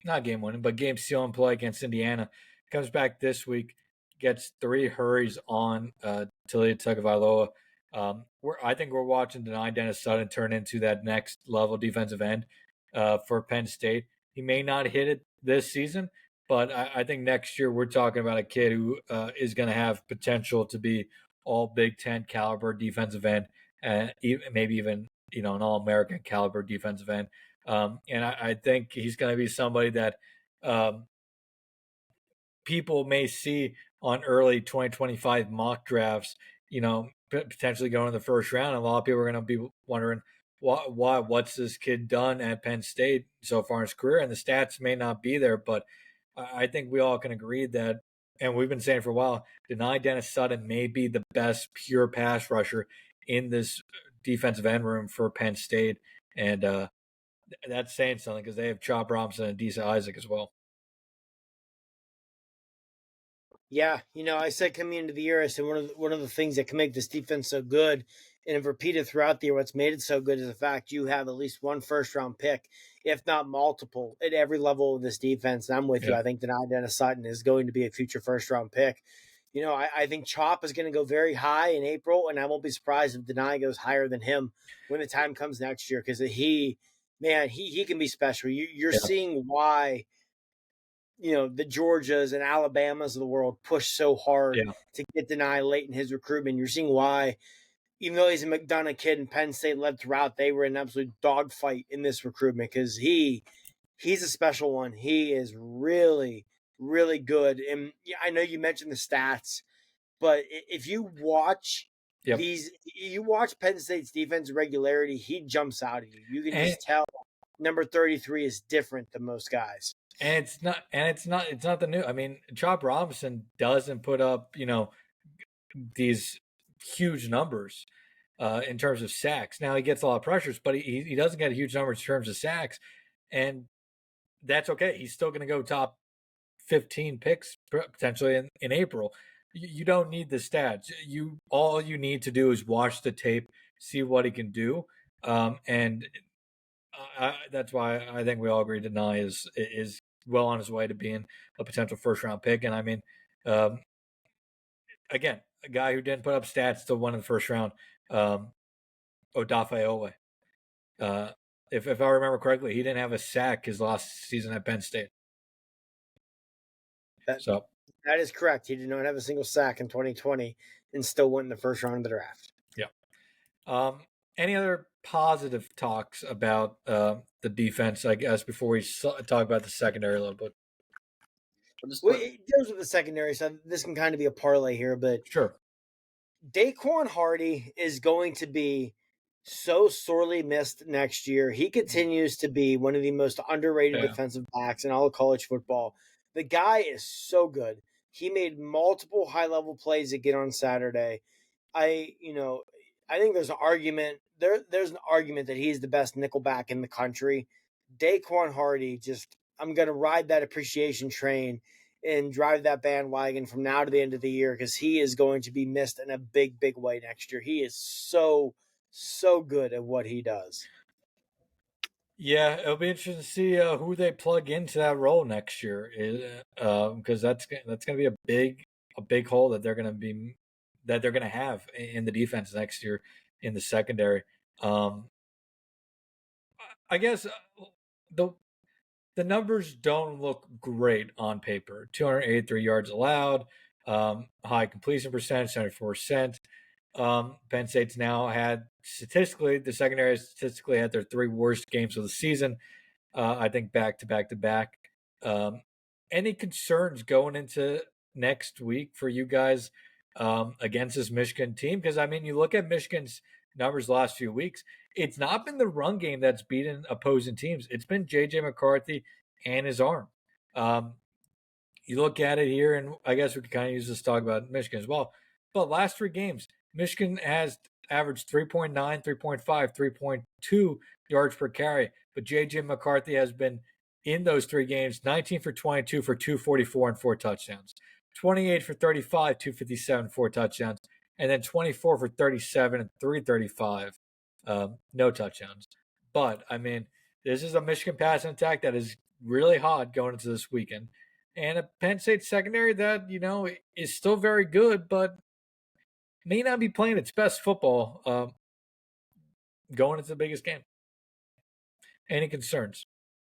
not game winning, but game sealing play against Indiana. Comes back this week, gets 3 hurries on Talia Tagovailoa. I think we're watching Denied Dennis Sutton turn into that next level defensive end for Penn State. He may not hit it this season, But I think next year we're talking about a kid who is going to have potential to be all Big Ten caliber defensive end, and maybe even an All American caliber defensive end. And I think he's going to be somebody that um, people may see on early 2025 mock drafts, potentially going in the first round. A lot of people are going to be wondering what's this kid done at Penn State so far in his career, and the stats may not be there, but I think we all can agree that, and we've been saying for a while, Denai Dennis Sutton may be the best pure pass rusher in this defensive end room for Penn State, and that's saying something because they have Chop Robinson and Adisa Isaac as well. Yeah, I said coming into the year, I said one of the things that can make this defense so good, and have repeated throughout the year, what's made it so good is the fact you have at least one first round pick, if not multiple, at every level of this defense. And I'm with you. I think Denai Dennis Sutton is going to be a future first round pick. I think Chop is going to go very high in April, and I won't be surprised if Denai goes higher than him when the time comes next year, because he can be special. You're seeing why the Georgias and Alabamas of the world push so hard to get Denai late in his recruitment. You're seeing why, even though he's a McDonough kid and Penn State led throughout, they were an absolute dogfight in this recruitment because he's a special one. He is really, really good. And I know you mentioned the stats, but if you watch you watch Penn State's defense regularity, he jumps out at you. You can just tell number 33 is different than most guys. And it's not the new. I mean, Chop Robinson doesn't put up, these huge numbers in terms of sacks. Now he gets a lot of pressures, but he doesn't get a huge number in terms of sacks, and that's okay. He's still going to go top 15 picks potentially in April. You don't need the stats. All you need to do is watch the tape, see what he can do, and that's why I think we all agree Denai is well on his way to being a potential first round pick. And I mean, again, a guy who didn't put up stats till one in the first round, Odafe Owe. If I remember correctly, he didn't have a sack his last season at Penn State. That is correct. He did not have a single sack in 2020 and still went in the first round of the draft. Yeah. Any other positive talks about the defense, I guess, before we talk about the secondary a little bit? It deals with the secondary, so this can kind of be a parlay here, but sure. Daquan Hardy is going to be so sorely missed next year. He continues to be one of the most underrated defensive backs in all of college football. The guy is so good. He made multiple high-level plays again on Saturday. I think there's an argument. There's an argument that he's the best nickelback in the country. Daquan Hardy, I'm going to ride that appreciation train and drive that bandwagon from now to the end of the year because he is going to be missed in a big, big way next year. He is so good at what he does. Yeah, it'll be interesting to see who they plug into that role next year, because that's going to be a big hole that they're going to have in the defense next year in the secondary. I guess the numbers don't look great on paper. 283 yards allowed, high completion percentage, 74%. Penn State's now had the secondary has statistically had their three worst games of the season. I think back to back. Any concerns going into next week for you guys against this Michigan team? Because I mean, you look at Michigan's numbers the last few weeks. It's not been the run game that's beaten opposing teams. It's been JJ McCarthy and his arm. You look at it here, and I guess we could kind of use this to talk about Michigan as well. But last three games, Michigan has averaged 3.9, 3.5, 3.2 yards per carry. But JJ McCarthy has been in those three games 19 for 22 for 244 and 4 touchdowns, 28 for 35, 257, 4 touchdowns, and then 24 for 37 and 335, no touchdowns. But I mean, this is a Michigan passing attack that is really hot going into this weekend, and a Penn State secondary that is still very good, but may not be playing its best football going into the biggest game. Any concerns,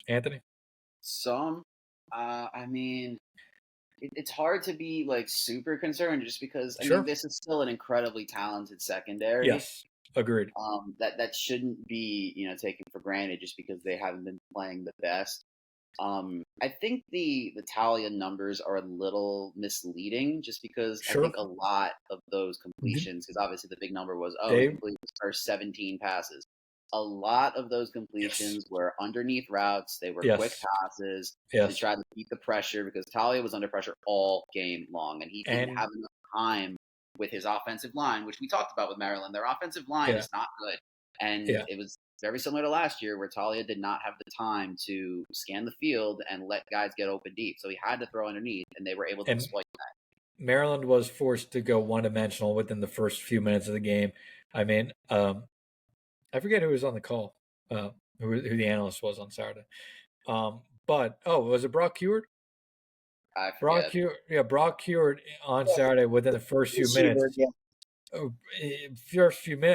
Anthony? Some, I mean, it's hard to be like super concerned just because I mean Sure. this is still an incredibly talented secondary. Yes. Agreed. That shouldn't be taken for granted just because they haven't been playing the best. I think the Talia numbers are a little misleading just because I Sure. think a lot of those completions, because obviously the big number was, he They completed his first 17 passes. A lot of those yes. completions were underneath routes. They were quick Yes. passes to Yes. try to keep the pressure because Talia was under pressure all game long and he didn't And have enough time with his offensive line, which we talked about with Maryland. Their offensive line yeah. is not good. And Yeah. it was very similar to last year where Talia did not have the time to scan the field and let guys get open deep. So he had to throw underneath, and they were able to And exploit that. Maryland was forced to go one dimensional within the first few minutes of the game. I mean, I forget who was on the call, uh, who the analyst was on Saturday. But was it Brock Heward? I Brock forget. Heward, yeah, Brock Heward on Saturday within the first few Receiver, minutes, yeah.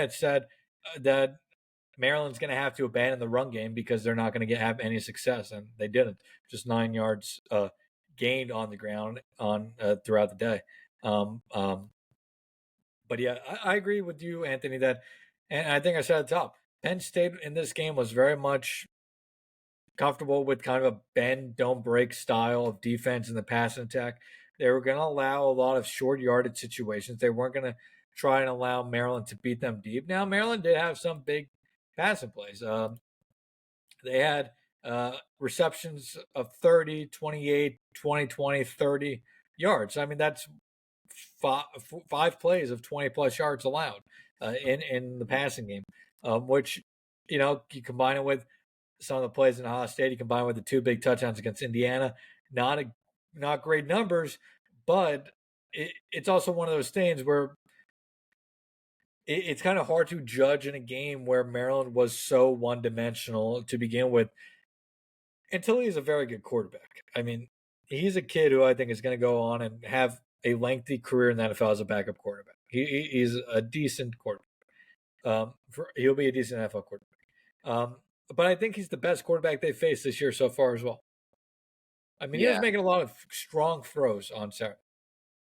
said that Maryland's going to have to abandon the run game because they're not going to have any success, and they didn't. Just 9 yards gained on the ground on throughout the day. Um, um, but yeah, I agree with you, Anthony. And I think I said at the top, Penn State in this game was very much comfortable with kind of a bend, don't break style of defense in the passing attack. They were going to allow a lot of short yardage situations. They weren't going to try and allow Maryland to beat them deep. Now, Maryland did have some big passing plays. They had receptions of 30, 28, 20, 20, 30 yards. I mean, that's five plays of 20 plus yards allowed in the passing game, which, you combine it with some of the plays in Ohio State, you combine with the two big touchdowns against Indiana, not great numbers, but it's also one of those things where it's kind of hard to judge in a game where Maryland was so one dimensional to begin with until he's a very good quarterback. I mean, he's a kid who I think is going to go on and have a lengthy career in the NFL as a backup quarterback. He's a decent quarterback. He'll be a decent NFL quarterback. But I think he's the best quarterback they've faced this year so far as well. I mean, he was Yeah, making a lot of strong throws on Saturday,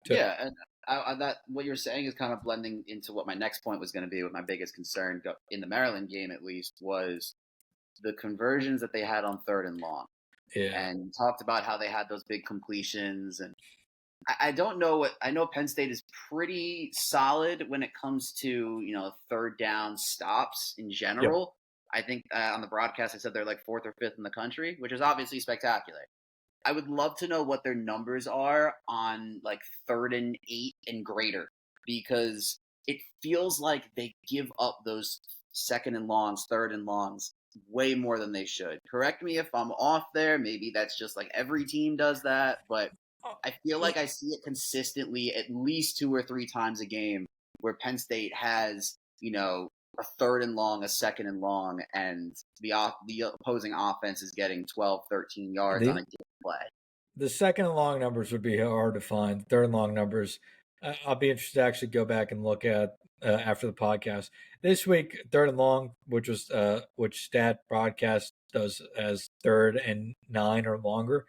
too. yeah, and that what you're saying is kind of blending into what my next point was going to be. With my biggest concern in the Maryland game, at least, was the conversions that they had on third and long, Yeah. and talked about how they had those big completions and I don't know what I know. Penn State is pretty solid when it comes to third down stops in Yep. general. I think on the broadcast I said they're like fourth or fifth in the country, which is obviously spectacular. I would love to know what their numbers are on like 3rd and 8 and greater because it feels like they give up those second and longs, third and longs way more than they should. Correct me if I'm off there. Maybe that's just like every team does that, but I feel like I see it consistently at least 2 or 3 times a game where Penn State has, a third and long, a second and long, and the opposing offense is getting 12, 13 yards on a The given play. the second and long numbers would be hard to find. Third and long numbers, I'll be interested to actually go back and look at after the podcast this week. Third and long, which Stat Broadcast does as 3rd and 9 or longer.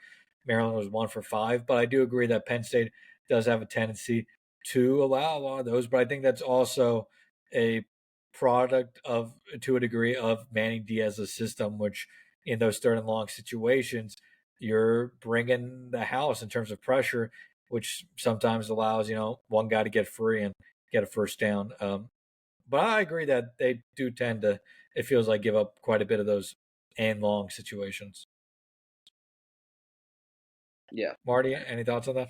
Maryland was 1 for 5, but I do agree that Penn State does have a tendency to allow a lot of those. But I think that's also a product of, to a degree, of Manny Diaz's system, which in those third and long situations you're bringing the house in terms of pressure, which sometimes allows one guy to get free and get a first down. But I agree that they do tend to. It feels like give up quite a bit of those and long situations. Yeah. Marty, any thoughts on that?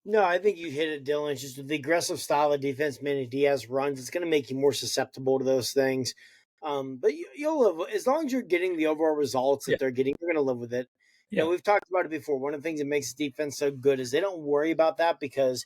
No, I think you hit it, Dylan. It's just the aggressive style of defense Manny Diaz runs. It's going to make you more susceptible to those things. But you'll live as long as you're getting the overall results Yeah, that they're getting. You're going to live with it. yeah, We've talked about it before. One of the things that makes the defense so good is they don't worry about that because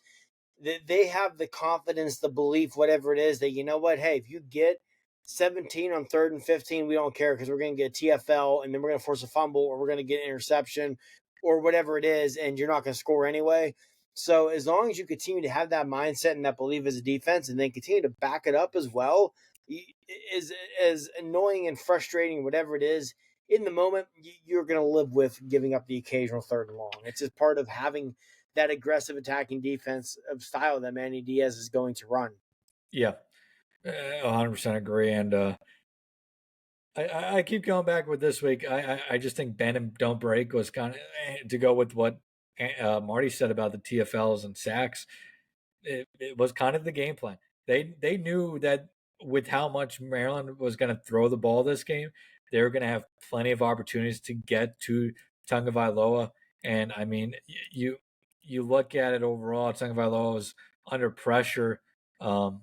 they have the confidence, the belief, whatever it is, that you know what, hey, if you get 17 on 3rd and 15, we don't care because we're going to get a TFL and then we're going to force a fumble or we're going to get an interception or whatever it is, and you're not going to score anyway. So as long as you continue to have that mindset and that belief as a defense and then continue to back it up as well, as annoying and frustrating, whatever it is, in the moment, you're going to live with giving up the occasional third and long. It's just part of having that aggressive attacking defense of style that Manny Diaz is going to run. Yeah, 100% agree. And I keep going back with this week. I just think bend and don't break was kind of to go with what Marty said about the TFLs and sacks. It was kind of the game plan. They knew that with how much Maryland was going to throw the ball this game, they were going to have plenty of opportunities to get to Tagovailoa. And I mean, you look at it overall, Tagovailoa was under pressure. I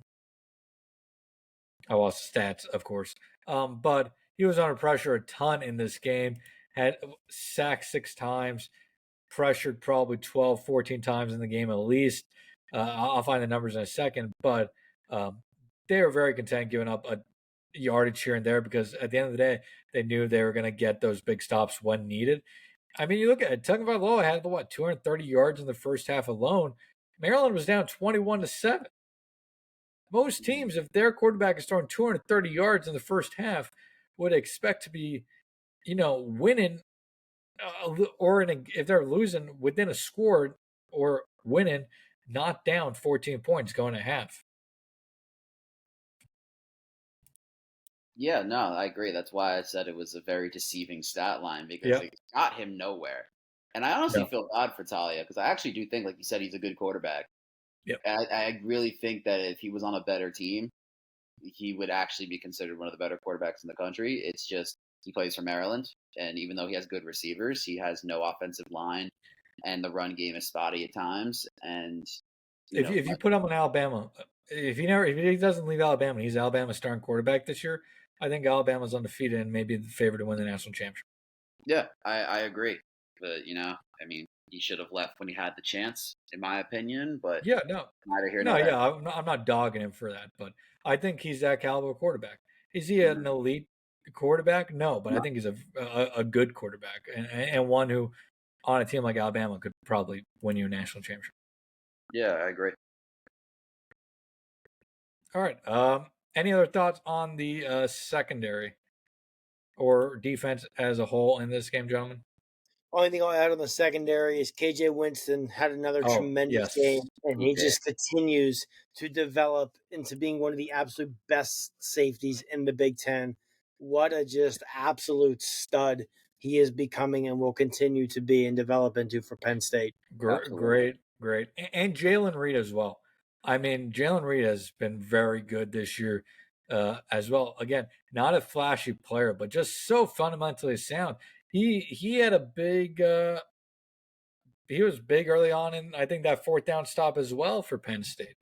lost stats, of course, but he was under pressure a ton in this game. Had sacked 6 times, pressured probably 12, 14 times in the game at least. I'll find the numbers in a second, but they were very content giving up a yardage here and there because at the end of the day, they knew they were going to get those big stops when needed. I mean, you look at it, Tagovailoa had 230 yards in the first half alone. Maryland was down 21-7. Most teams, if their quarterback is throwing 230 yards in the first half, would expect to be, winning, or if they're losing within a score or winning, not down 14 points going to half. Yeah, no, I agree. That's why I said it was a very deceiving stat line because it got him nowhere. And I honestly feel bad for Talia because I actually do think, like you said, he's a good quarterback. Yep. I really think that if he was on a better team, he would actually be considered one of the better quarterbacks in the country. It's just he plays for Maryland, and even though he has good receivers, he has no offensive line, and the run game is spotty at times. And if you put him on Alabama, if he doesn't leave Alabama, he's Alabama's starting quarterback this year. I think Alabama's undefeated and maybe the favorite to win the national championship. Yeah, I agree. But I mean, he should have left when he had the chance, in my opinion. But yeah, no, neither here no, nor there. yeah, I'm not dogging him for that, but I think he's that caliber quarterback. Is he an elite quarterback? No, but I think he's a good quarterback and one who, on a team like Alabama, could probably win you a national championship. Yeah, I agree. All right. Any other thoughts on the secondary or defense as a whole in this game, gentlemen? Only thing I'll add on the secondary is KJ Winston had another tremendous game, and he just continues to develop into being one of the absolute best safeties in the Big Ten. What a just absolute stud he is becoming and will continue to be and develop into for Penn State. Great. And Jalen Reed as well. I mean, Jalen Reed has been very good this year as well. Again, not a flashy player, but just so fundamentally sound. He had a big he was big early on in I think that fourth down stop as well for Penn State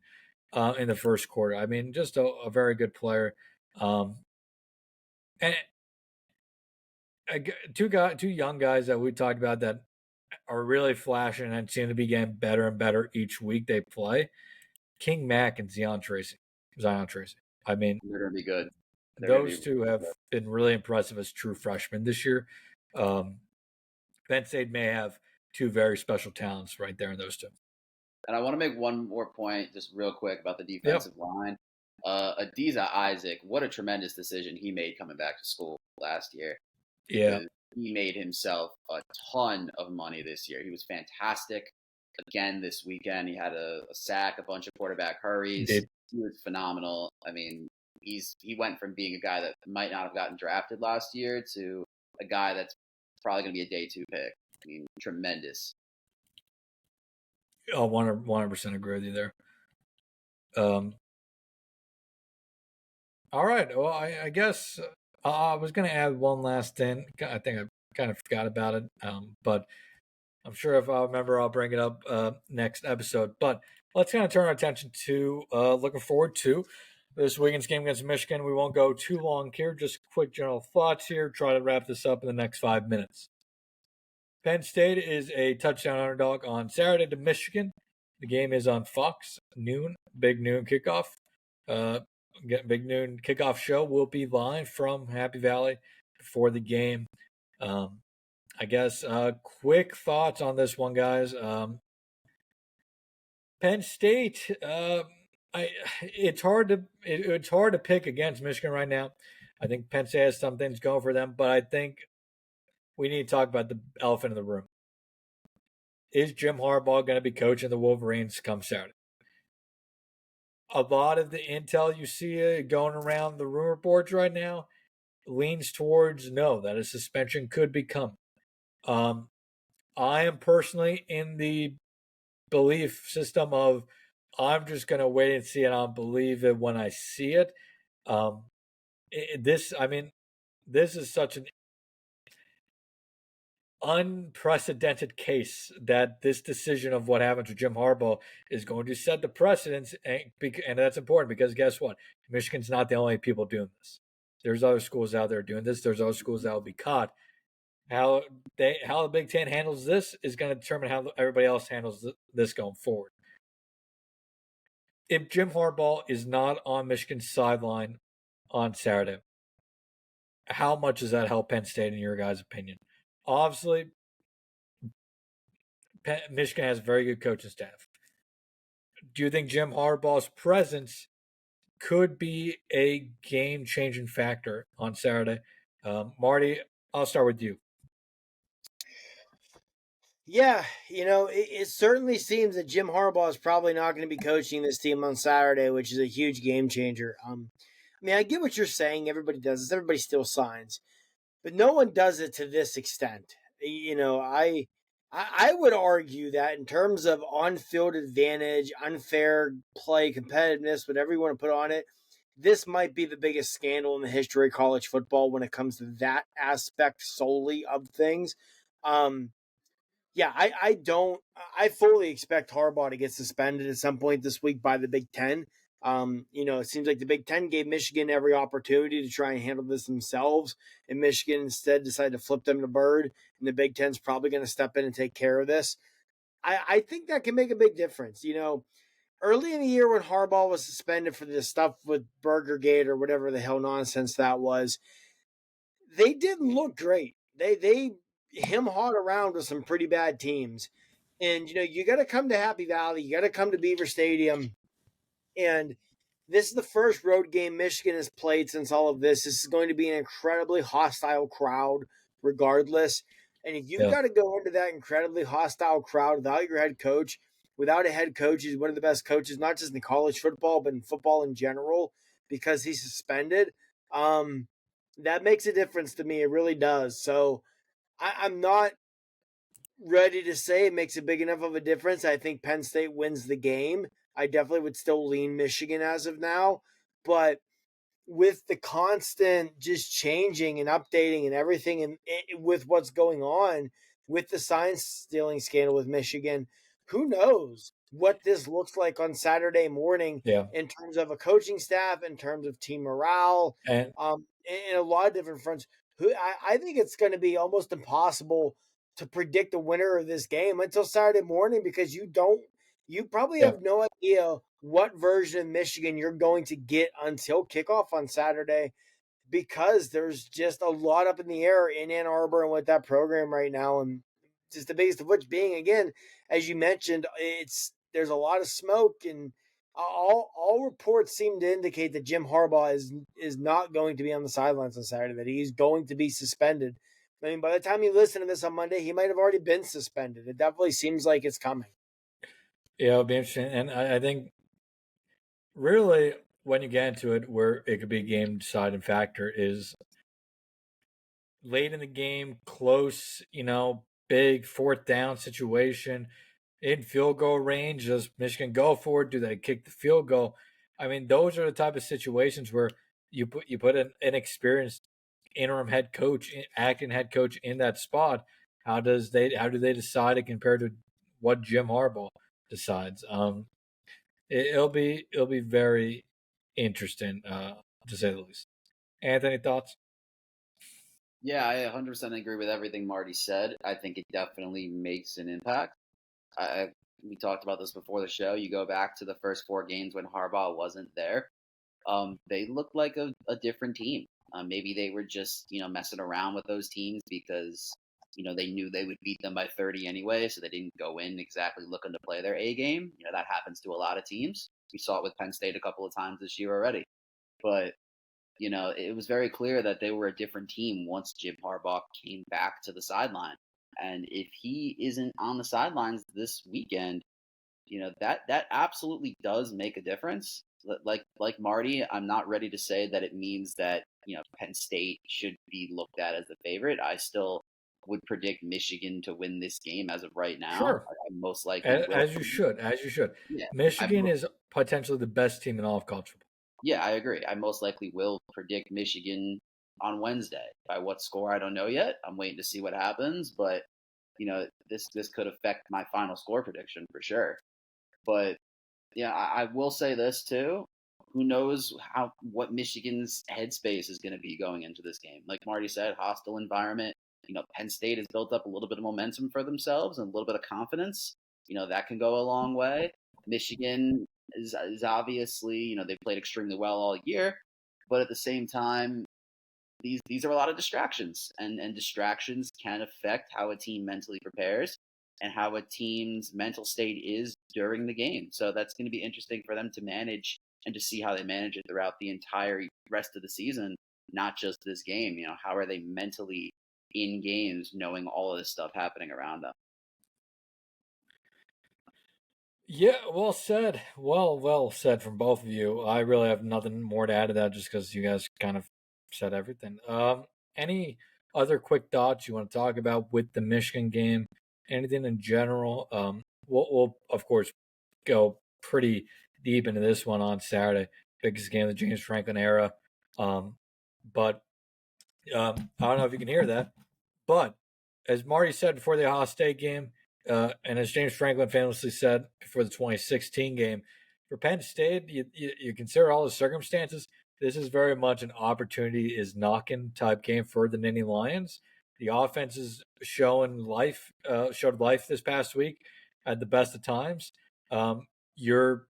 in the first quarter. I mean, just a very good player. And two young guys that we talked about that are really flashing and seem to be getting better and better each week they play. King Mack and Zion Tracy. I mean, they're going to be good. Those two have been really impressive as true freshmen this year. Penn State may have two very special talents right there in those two. And I want to make one more point just real quick about the defensive line. Adiza Isaac, what a tremendous decision he made coming back to school last year. Yeah. He made himself a ton of money this year. He was fantastic. Again, this weekend, he had a sack, a bunch of quarterback hurries. He was phenomenal. I mean, he went from being a guy that might not have gotten drafted last year to a guy that's probably going to be a day 2 pick. I mean, tremendous. Oh, 100% agree with you there. All right. Well, I guess I was going to add one last thing. I think I kind of forgot about it, but I'm sure if I remember, I'll bring it up next episode. But let's kind of turn our attention to looking forward to this weekend's game against Michigan. We won't go too long here. Just quick general thoughts here. Try to wrap this up in the next 5 minutes. Penn State is a touchdown underdog on Saturday to Michigan. The game is on Fox, big noon kickoff. Big noon kickoff show will be live from Happy Valley before the game. I guess quick thoughts on this one, guys. Penn State, it's hard to pick against Michigan right now. I think Penn State has some things going for them, but I think we need to talk about the elephant in the room. Is Jim Harbaugh going to be coaching the Wolverines come Saturday? A lot of the intel you see going around the rumor boards right now leans towards no, that a suspension could be coming. I am personally in the belief system of I'm just going to wait and see, and I'll believe it when I see it. This is such an unprecedented case that this decision of what happens with Jim Harbaugh is going to set the precedence, and that's important because guess what? Michigan's not the only people doing this. There's other schools out there doing this. There's other schools that will be caught. How the Big Ten handles this is going to determine how everybody else handles this going forward. If Jim Harbaugh is not on Michigan's sideline on Saturday, how much does that help Penn State in your guys' opinion? Obviously, Michigan has a very good coaching staff. Do you think Jim Harbaugh's presence could be a game-changing factor on Saturday? Marty, I'll start with you. Yeah, it certainly seems that Jim Harbaugh is probably not going to be coaching this team on Saturday, which is a huge game changer. I get what you're saying. Everybody does this. Everybody still signs, but no one does it to this extent. I would argue that in terms of on-field advantage, unfair play, competitiveness, whatever you want to put on it, this might be the biggest scandal in the history of college football when it comes to that aspect solely of things. Yeah, I fully expect Harbaugh to get suspended at some point this week by the Big Ten. It seems like the Big Ten gave Michigan every opportunity to try and handle this themselves, and Michigan instead decided to flip them the bird, and the Big Ten's probably going to step in and take care of this. I think that can make a big difference. Early in the year when Harbaugh was suspended for the stuff with Burgergate or whatever the hell nonsense that was, they didn't look great. They him hawed around with some pretty bad teams. And you got to come to Happy Valley, you got to come to Beaver Stadium, and this is the first road game Michigan has played since all of this. This is going to be an incredibly hostile crowd, regardless. And if you've got to go into that incredibly hostile crowd without your head coach, without a head coach who's one of the best coaches, not just in college football, but in football in general, because he's suspended, that makes a difference to me. It really does. So I'm not ready to say it makes a big enough of a difference. I think Penn State wins the game. I definitely would still lean Michigan as of now. But with the constant just changing and updating and everything, and with what's going on with the sign stealing scandal with Michigan, who knows what this looks like on Saturday morning in terms of a coaching staff, in terms of team morale, and in a lot of different fronts. I think it's going to be almost impossible to predict the winner of this game until Saturday morning because you probably have no idea what version of Michigan you're going to get until kickoff on Saturday because there's just a lot up in the air in Ann Arbor and with that program right now. And just the biggest of which being, again, as you mentioned, there's a lot of smoke and all reports seem to indicate that Jim Harbaugh is not going to be on the sidelines on Saturday, that he's going to be suspended. I mean, by the time you listen to this on Monday, he might have already been suspended. It definitely seems like it's coming. Yeah, it'll be interesting. And I think really when you get into it, where it could be a game deciding factor is late in the game, close, big fourth down situation in field goal range. Does Michigan go for it? Do they kick the field goal? I mean, those are the type of situations where you put an inexperienced interim head coach, acting head coach in that spot. How do they decide it compared to what Jim Harbaugh decides? It'll be very interesting to say the least. Anthony, thoughts? Yeah, I 100% agree with everything Marty said. I think it definitely makes an impact. We talked about this before the show. You go back to the first 4 games when Harbaugh wasn't there. They looked like a different team. Maybe they were just messing around with those teams because they knew they would beat them by 30 anyway, so they didn't go in exactly looking to play their A game. That happens to a lot of teams. We saw it with Penn State a couple of times this year already. But it was very clear that they were a different team once Jim Harbaugh came back to the sideline. And if he isn't on the sidelines this weekend, that absolutely does make a difference. Like Marty, I'm not ready to say that it means that Penn State should be looked at as the favorite. I still would predict Michigan to win this game as of right now. Sure. I most likely will. As you should. As you should. Yeah, Michigan is potentially the best team in all of college football. yeah, I agree. I most likely will predict Michigan on Wednesday. By what score, I don't know yet. I'm waiting to see what happens, but this could affect my final score prediction for sure. But yeah, I will say this too. Who knows what Michigan's headspace is going to be going into this game? Like Marty said, hostile environment. Penn State has built up a little bit of momentum for themselves and a little bit of confidence. That can go a long way. Michigan is obviously, they've played extremely well all year, but at the same time, these are a lot of distractions, and distractions can affect how a team mentally prepares and how a team's mental state is during the game. So that's going to be interesting for them to manage and to see how they manage it throughout the entire rest of the season, not just this game. How are they mentally in games knowing all of this stuff happening around them? Yeah, well said. Well said from both of you. I really have nothing more to add to that just because you guys kind of said everything. Any other quick thoughts you want to talk about with the Michigan game? Anything in general? We'll of course go pretty deep into this one on Saturday, biggest game of the James Franklin era. But I don't know if you can hear that, but as Marty said before the Ohio State game, and as James Franklin famously said before the 2016 game, for Penn State, you consider all the circumstances. This is very much an opportunity is knocking type game for the Nittany Lions. The offense is showed life this past week at the best of times. Your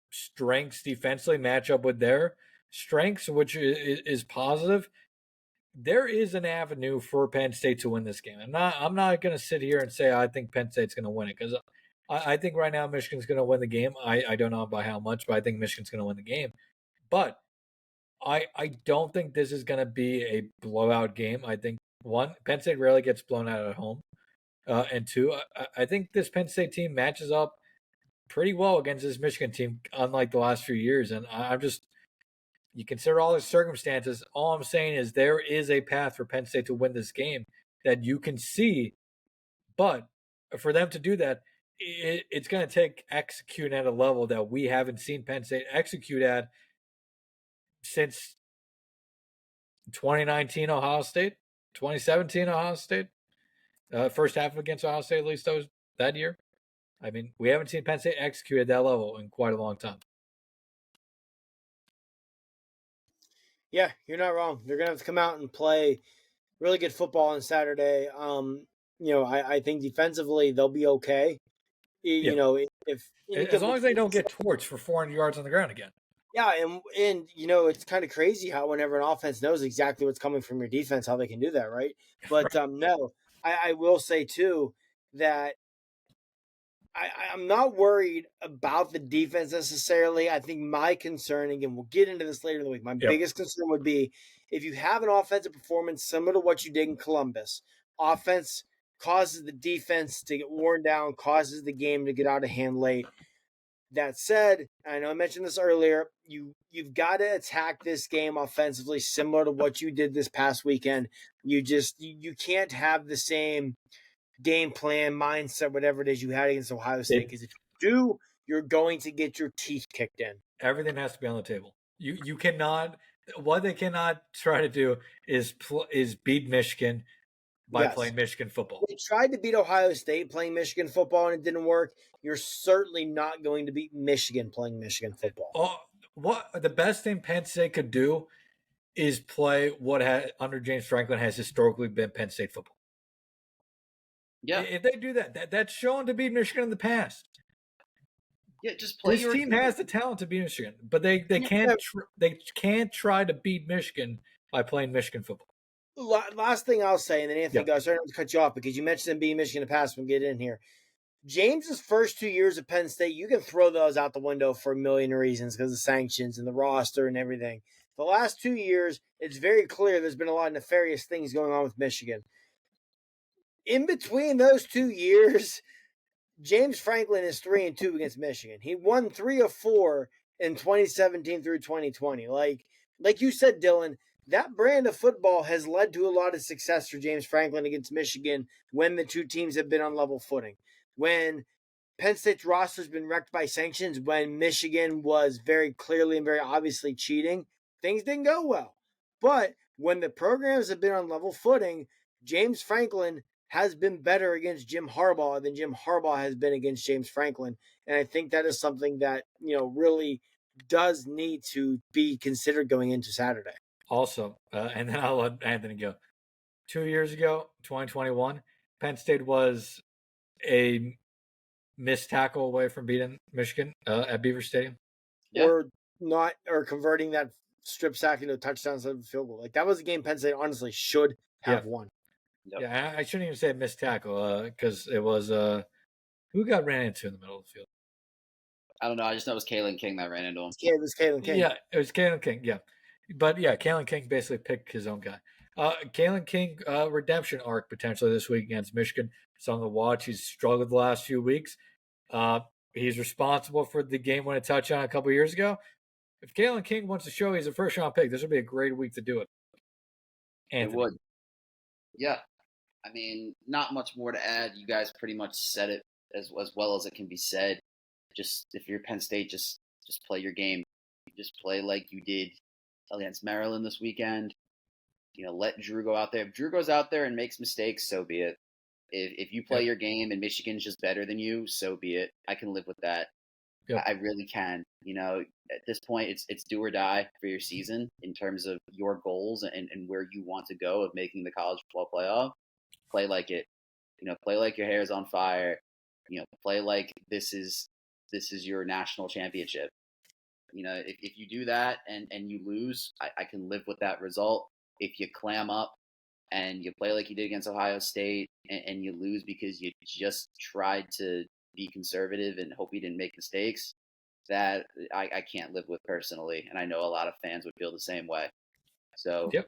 strengths defensively match up with their strengths, which is positive. There is an avenue for Penn State to win this game. I'm not going to sit here and say I think Penn State's going to win it because I think right now Michigan's going to win the game. I don't know by how much, but I think Michigan's going to win the game. But I don't think this is going to be a blowout game. I think one, Penn State rarely gets blown out at home, and two, I think this Penn State team matches up pretty well against this Michigan team, unlike the last few years. And I'm just you consider all the circumstances. All I'm saying is there is a path for Penn State to win this game that you can see, but for them to do that, it's going to take executing at a level that we haven't seen Penn State execute at since 2019 Ohio State, 2017 Ohio State, first half against Ohio State, at least that year. I mean, we haven't seen Penn State execute at that level in quite a long time. Yeah, you're not wrong. They're gonna have to come out and play really good football on Saturday. I think defensively they'll be okay. Yeah. If as long as they don't get torched for 400 yards on the ground again. Yeah, and it's kind of crazy how whenever an offense knows exactly what's coming from your defense, how they can do that, right? But no, I will say too that I'm not worried about the defense necessarily. I think my concern, again, we'll get into this later in the week. My biggest concern would be if you have an offensive performance similar to what you did in Columbus, offense causes the defense to get worn down, causes the game to get out of hand late. That said, I know I mentioned this earlier, you've got to attack this game offensively similar to what you did this past weekend. You can't have the same game plan, mindset, whatever it is you had against Ohio State. Because if you do, you're going to get your teeth kicked in. Everything has to be on the table. You cannot. What they cannot try to do is beat Michigan by playing Michigan football. They tried to beat Ohio State playing Michigan football and it didn't work. You're certainly not going to beat Michigan playing Michigan football. What the best thing Penn State could do is play what under James Franklin has historically been Penn State football. Yeah, if they do that's shown to beat Michigan in the past. Yeah, just play. This team has the talent to beat Michigan, but they can't try to beat Michigan by playing Michigan football. Last thing I'll say, and then Anthony goes, sorry to cut you off because you mentioned them beating Michigan in the past. We'll get in here. James's first 2 years at Penn State, you can throw those out the window for a million reasons because of sanctions and the roster and everything. The last 2 years, it's very clear there's been a lot of nefarious things going on with Michigan. In between those 2 years, James Franklin is 3-2 against Michigan. He won 3 of 4 in 2017 through 2020. Like you said, Dylan, that brand of football has led to a lot of success for James Franklin against Michigan when the two teams have been on level footing. When Penn State's roster has been wrecked by sanctions, when Michigan was very clearly and very obviously cheating, things didn't go well. But when the programs have been on level footing, James Franklin has been better against Jim Harbaugh than Jim Harbaugh has been against James Franklin. And I think that is something that, really does need to be considered going into Saturday. Also, and then I'll let Anthony go. 2 years ago, 2021, Penn State was a missed tackle away from beating Michigan at Beaver Stadium. Yeah. Or converting that strip sack into a touchdown instead of a field goal. Like, that was a game Penn State honestly should have won. Yep. Yeah, I shouldn't even say missed tackle because it was who got ran into in the middle of the field? I don't know. I just know it was Kalen King that ran into him. It was Kalen King. Yeah, it was Kalen King. Yeah, but yeah, Kalen King basically picked his own guy. Kalen King redemption arc potentially this week against Michigan. It's on the watch. He's struggled the last few weeks. He's responsible for the game-winning touchdown a couple years ago. If Kalen King wants to show he's a first-round pick, this would be a great week to do it. Anthony. It would. Yeah. I mean, not much more to add. You guys pretty much said it as well as it can be said. Just if you're Penn State, just play your game. Just play like you did against Maryland this weekend. Let Drew go out there. If Drew goes out there and makes mistakes, so be it. If you play your game and Michigan's just better than you, so be it. I can live with that. Yep. I really can. At this point, it's do or die for your season in terms of your goals and where you want to go of making the college football playoff. Play like it. Play like your hair is on fire. Play like this is your national championship. If you do that and you lose, I can live with that result. If you clam up and you play like you did against Ohio State and you lose because you just tried to be conservative and hope you didn't make mistakes, that I can't live with personally. And I know a lot of fans would feel the same way. So yep.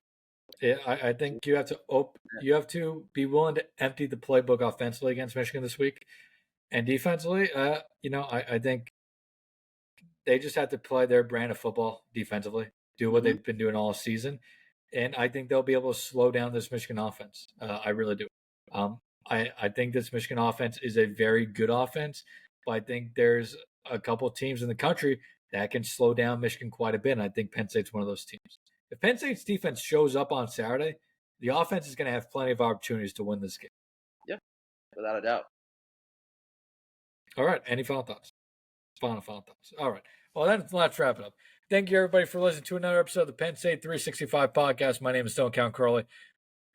Yeah, I think you have to be willing to empty the playbook offensively against Michigan this week, and defensively, I think they just have to play their brand of football defensively, do what they've been doing all season, and I think they'll be able to slow down this Michigan offense. I really do. I think this Michigan offense is a very good offense, but I think there's a couple teams in the country that can slow down Michigan quite a bit, and I think Penn State's one of those teams. If Penn State's defense shows up on Saturday, the offense is going to have plenty of opportunities to win this game. Yeah, without a doubt. All right. Any final thoughts? Final thoughts. All right. Well, then let's wrap it up. Thank you, everybody, for listening to another episode of the Penn State 365 podcast. My name is Stone Count Curley.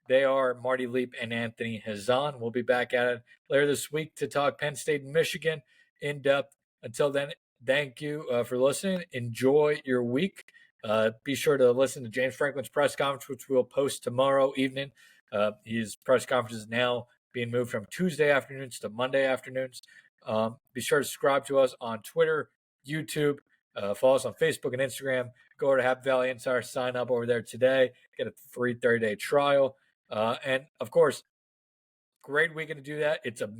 They are Marty Leap and Anthony Hazan. We'll be back at it later this week to talk Penn State and Michigan in depth. Until then, thank you for listening. Enjoy your week. Be sure to listen to James Franklin's press conference, which we'll post tomorrow evening. His press conference is now being moved from Tuesday afternoons to Monday afternoons. Be sure to subscribe to us on Twitter, YouTube, follow us on Facebook and Instagram. Go over to Happy Valley Insider, sign up over there today, get a free 30-day trial. And of course, great weekend to do that. It's a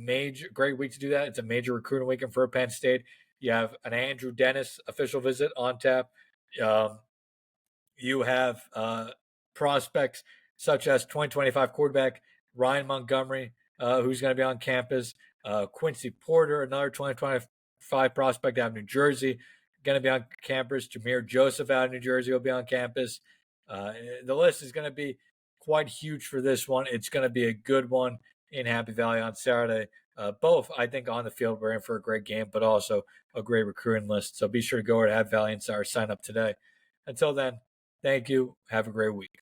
great week to do that. It's a major recruiting weekend for Penn State. You have an Andrew Dennis official visit on tap. You have prospects such as 2025 quarterback Ryan Montgomery, who's going to be on campus. Quincy Porter, another 2025 prospect out of New Jersey, going to be on campus. Jameer Joseph out of New Jersey will be on campus. The list is going to be quite huge for this one. It's going to be a good one in Happy Valley on Saturday. Both, I think, on the field, we're in for a great game, but also a great recruiting list. So be sure to go over to Happy Valley Insider, sign up today. Until then, thank you. Have a great week.